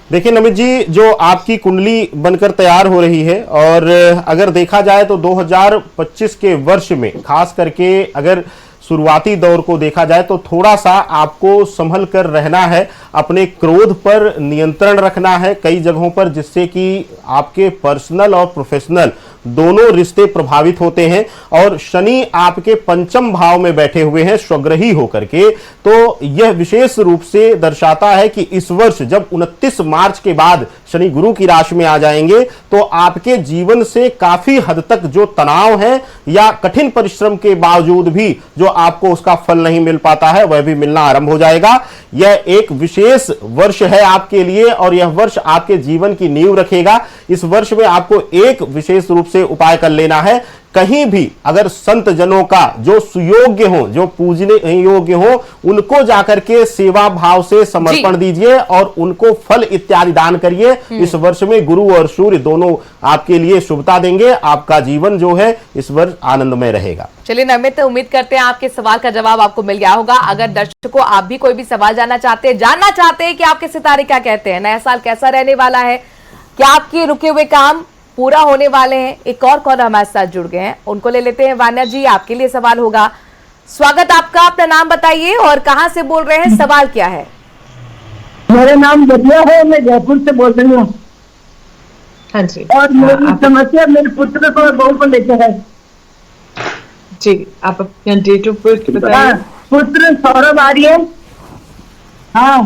[SPEAKER 1] देखिए नमित जी, जो आपकी कुंडली बनकर तैयार हो रही है, और अगर देखा जाए तो 2025 के वर्ष में खास करके अगर शुरुआती दौर को देखा जाए तो थोड़ा सा आपको संभल कर रहना है, अपने क्रोध पर नियंत्रण रखना है कई जगहों पर, जिससे कि आपके पर्सनल और प्रोफेशनल दोनों रिश्ते प्रभावित होते हैं। और शनि आपके 5वें भाव में बैठे हुए हैं स्वग्रही होकर के, तो यह विशेष रूप से दर्शाता है कि इस वर्ष जब 29 मार्च के बाद शनि गुरु की राशि में आ जाएंगे तो आपके जीवन से काफी हद तक जो तनाव है या कठिन परिश्रम के बावजूद भी जो आपको उसका फल नहीं मिल पाता है वह भी मिलना आरंभ हो जाएगा। यह एक विशेष वर्ष है आपके लिए और यह वर्ष आपके जीवन की नींव रखेगा। इस वर्ष में आपको एक विशेष रूप से उपाय कर लेना है। कहीं भी अगर संत जनों का जो सुयोग्य हो, जो पूजने योग्य हो, उनको जाकर के सेवा भाव से समर्पण दीजिए और उनको फल इत्यादि दान करिए। इस वर्ष में गुरु और सूर्य दोनों आपके लिए शुभता देंगे। आपका जीवन जो है इस वर्ष आनंदमय रहेगा।
[SPEAKER 2] चलिए नमित, उम्मीद करते हैं आपके सवाल का जवाब आपको मिल गया होगा। अगर दर्शकों आप भी कोई भी सवाल जानना चाहते हैं कि आपके सितारे क्या कहते हैं, नया साल कैसा रहने वाला है, क्या आपके रुके हुए काम पूरा होने वाले हैं, एक और कॉलर हमारे साथ जुड़ गए हैं, उनको ले लेते हैं। वान्या जी, आपके लिए सवाल होगा। स्वागत आपका, अपना नाम बताइए और कहां से बोल रहे हैं, सवाल क्या है?
[SPEAKER 6] मेरा नाम जदिया है, मैं जयपुर से बोल रही हूँ।
[SPEAKER 7] हाँ जी।
[SPEAKER 6] और मेरी समस्या मेरे पुत्र को बहू को लेकर है।
[SPEAKER 7] जी, आप अपना डेट ऑफ बर्थ बताइए।
[SPEAKER 6] पुत्र सौरभ आर्य, हाँ,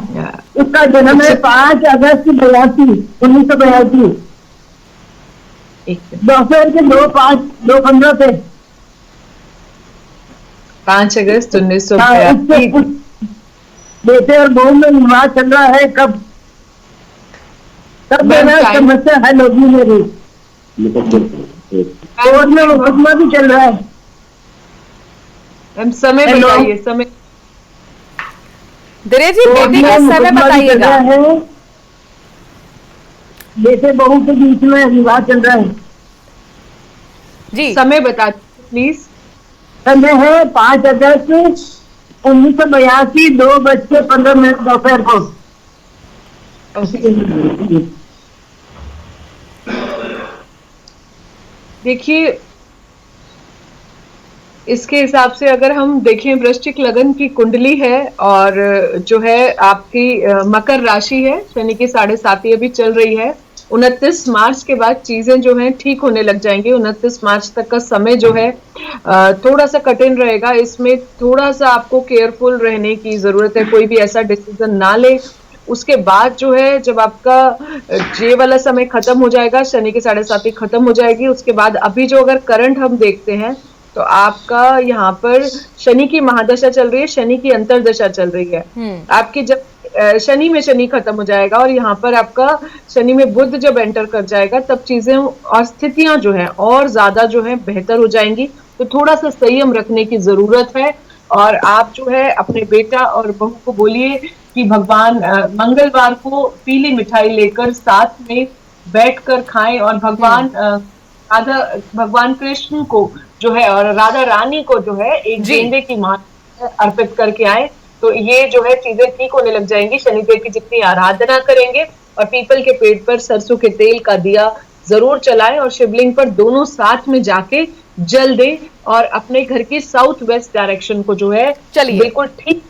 [SPEAKER 6] उसका जन्म है 5 अगस्त 1982, दोपहर के 2:15 से
[SPEAKER 7] 5 अगस्त 1982।
[SPEAKER 6] बेटे और बहू में विवाह चल रहा है, कब मेरा समस्या हल होगी मेरी। कोर्ट में मुकदमा भी चल रहा है।
[SPEAKER 7] हम समय बताइए, समय।
[SPEAKER 2] दिनेश जी, बेटे का समय बताइएगा।
[SPEAKER 6] बेटे बहू के बीच में विवाह चल रहा है
[SPEAKER 7] जी, समय बता प्लीज।
[SPEAKER 6] समय है 5 अगस्त 1982, 2:15 दोपहर को।
[SPEAKER 7] देखिए, इसके हिसाब से अगर हम देखें, वृश्चिक लगन की कुंडली है और जो है आपकी मकर राशि है, शनि की 7.5 अभी चल रही है। 29 मार्च के बाद चीजें जो हैं ठीक होने लग जाएंगी। 29 मार्च तक का समय जो है थोड़ा सा कठिन रहेगा। इसमें थोड़ा सा आपको केयरफुल रहने की जरूरत है, कोई भी ऐसा डिसीजन ना ले। उसके बाद जो है, जब आपका ये वाला समय खत्म हो जाएगा, शनि की 7.5 खत्म हो जाएगी, उसके बाद अभी जो अगर करंट हम देखते हैं तो आपका यहाँ पर शनि की महादशा चल रही है, शनि की अंतरदशा चल रही है। आपकी जब शनि में शनि खत्म हो जाएगा और यहाँ पर आपका शनि में बुध जब एंटर कर जाएगा, तब चीजें और स्थितियां जो है और ज्यादा जो है बेहतर हो जाएंगी। तो थोड़ा सा संयम रखने की जरूरत है। और आप जो है अपने बेटा और बहू को बोलिए कि भगवान मंगलवार को पीली मिठाई लेकर साथ में बैठकर खाएं और भगवान कृष्ण को जो है और राधा रानी को जो है एक गेंदे की माला अर्पित करके आए। तो ये जो है चीजें ठीक होने लग जाएंगी। शनिदेव की जितनी आराधना करेंगे और पीपल के पेड़ पर सरसों के तेल का दिया जरूर जलाएं और शिवलिंग पर दोनों साथ में जाके जल दें और अपने घर की साउथ वेस्ट डायरेक्शन को जो है बिल्कुल ठीक,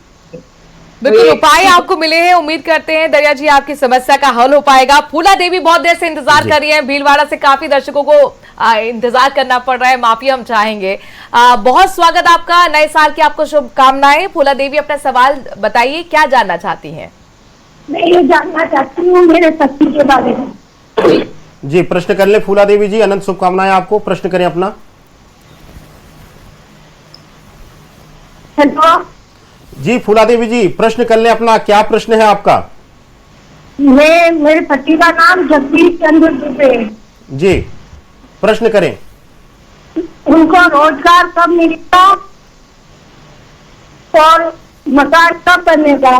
[SPEAKER 2] बिल्कुल उपाय आपको मिले हैं। उम्मीद करते हैं दरिया जी आपकी समस्या का हल हो पाएगा। फूला देवी बहुत देर से इंतजार कर रही हैं, भीलवाड़ा से काफी दर्शकों को इंतजार करना पड़ रहा है, माफी हम चाहेंगे। बहुत स्वागत आपका, नए साल की आपको शुभकामनाएं। फूला देवी अपना सवाल बताइए, क्या जानना चाहती हैं?
[SPEAKER 6] मैं ये जानना चाहती हूँ मेरे पति के बारे में।
[SPEAKER 1] जी प्रश्न कर ले फूला देवी जी, अनंत शुभकामनाएं आपको। प्रश्न करें अपना।
[SPEAKER 6] हेलो
[SPEAKER 1] जी फूला देवी जी, प्रश्न कर ले अपना, क्या प्रश्न है आपका?
[SPEAKER 6] मेरे पति का नाम जगदीश चंद्र दुबे।
[SPEAKER 1] जी प्रश्न करें।
[SPEAKER 6] उनको रोजगार कब मिलेगा और मकान कब बनेगा?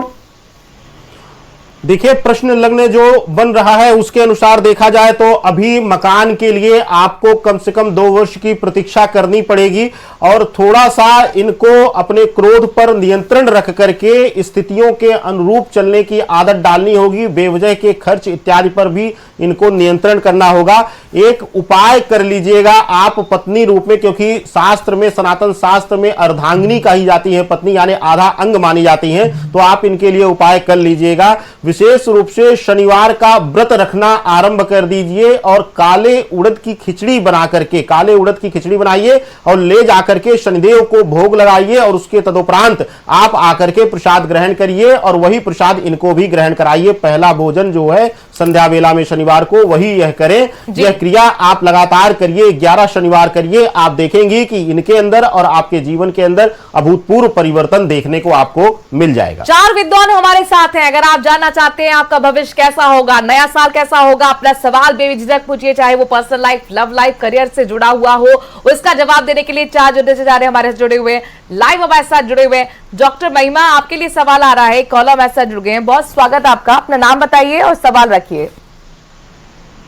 [SPEAKER 1] देखिए प्रश्न लग्न जो बन रहा है उसके अनुसार देखा जाए तो अभी मकान के लिए आपको कम से कम 2 वर्ष की प्रतीक्षा करनी पड़ेगी और थोड़ा सा इनको अपने क्रोध पर नियंत्रण रख करके स्थितियों के अनुरूप चलने की आदत डालनी होगी। बेवजह के खर्च इत्यादि पर भी इनको नियंत्रण करना होगा। एक उपाय कर लीजिएगा आप पत्नी रूप में, क्योंकि शास्त्र में, सनातन शास्त्र में अर्धांगिनी कही जाती है पत्नी, यानी आधा अंग मानी जाती है। तो आप इनके लिए उपाय कर लीजिएगा। विशेष रूप से शनिवार का व्रत रखना आरंभ कर दीजिए और काले उड़द की खिचड़ी बना करके, काले उड़द की खिचड़ी बनाइए और ले जाकर के शनिदेव को भोग लगाइए और उसके तदुपरांत आप आकर के प्रसाद ग्रहण करिए और वही प्रसाद इनको भी ग्रहण कराइए। पहला भोजन जो है संध्या वेला में शनिवार को वही यह करें। यह क्रिया आप लगातार करिए, 11 शनिवार करिए। आप देखेंगे कि इनके अंदर और आपके जीवन के अंदर अभूतपूर्व परिवर्तन देखने को आपको मिल जाएगा।
[SPEAKER 2] 4 विद्वान हमारे साथ हैं। अगर आप जानना चाहते हैं आपका भविष्य कैसा होगा, नया साल कैसा होगा, अपना सवाल बेझिझक पूछिए, चाहे वो personal life, love life, career से जुड़ा हुआ हो। उसका जवाब देने के लिए 4 जुड़े से जा रहे हमारे जुड़े हुए, लाइव हमारे साथ जुड़े हुए। डॉक्टर महिमा, आपके लिए सवाल आ रहा है, कॉलर हमारे साथ जुड़ गए हैं। बहुत स्वागत आपका, अपना नाम बताइए और सवाल रखिए।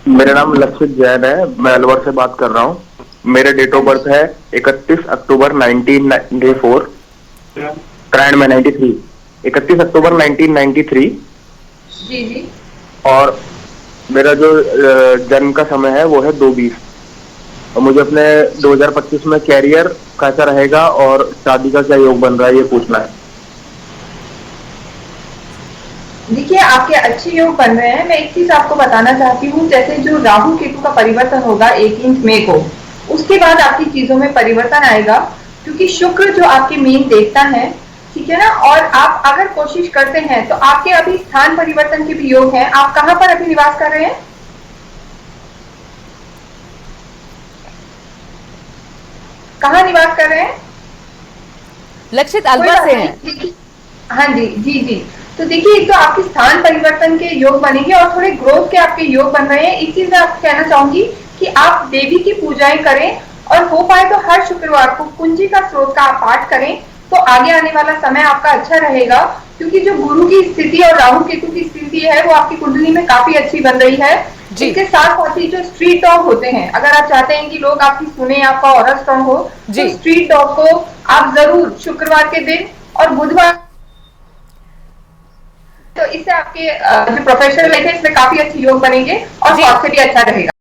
[SPEAKER 9] मेरा नाम लक्षित जैन है, मैं अलवर से बात कर रहा हूँ। मेरे डेट ऑफ बर्थ है 31 अक्टूबर 1994, करंट में 93, 31 अक्टूबर 1993।
[SPEAKER 5] जी।
[SPEAKER 9] और मेरा जो जन्म का समय है वो है 2:20। और मुझे अपने 2025 में कैरियर कैसा रहेगा और शादी का क्या योग बन रहा है ये पूछना है।
[SPEAKER 5] देखिए, आपके अच्छे योग बन रहे हैं। मैं एक चीज आपको बताना चाहती हूँ, जैसे जो राहु केतु का परिवर्तन होगा 21 मई को, उसके बाद आपकी चीजों में परिवर्तन आएगा, क्योंकि शुक्र जो आपके मीन देखता है, ठीक है ना। और आप अगर कोशिश करते हैं तो आपके अभी स्थान परिवर्तन के भी योग हैं। आप कहाँ पर अभी निवास कर रहे हैं? कहाँ निवास कर रहे हैं?
[SPEAKER 2] लक्षित अलवर से हैं।
[SPEAKER 5] हाँ जी। तो देखिए, एक तो आपके स्थान परिवर्तन के योग बनेंगे और थोड़े ग्रोथ के आपके योग बन रहे हैं। इस चीज में आपको कहना चाहूंगी कि आप देवी की पूजाएं करें और हो पाए तो हर शुक्रवार को कुंजी का स्रोत का आप पाठ करें, तो आगे आने वाला समय आपका अच्छा रहेगा। क्योंकि जो गुरु की स्थिति और राहु केतु की स्थिति है वो आपकी कुंडली में काफी अच्छी बन रही है।
[SPEAKER 2] जी।
[SPEAKER 5] इसके साथ साथ ही जो स्ट्रीट डॉग होते हैं, अगर आप चाहते हैं कि लोग आपकी सुने, आपका ऑरा स्ट्रांग हो,
[SPEAKER 2] जी।
[SPEAKER 5] तो स्ट्रीट डॉग को आप जरूर शुक्रवार के दिन और बुधवार, तो इससे आपके जो प्रोफेशनल लाइफ है इसमें काफी अच्छे योग बनेंगे और
[SPEAKER 2] जी।
[SPEAKER 5] स्वास्थ्य भी अच्छा रहेगा।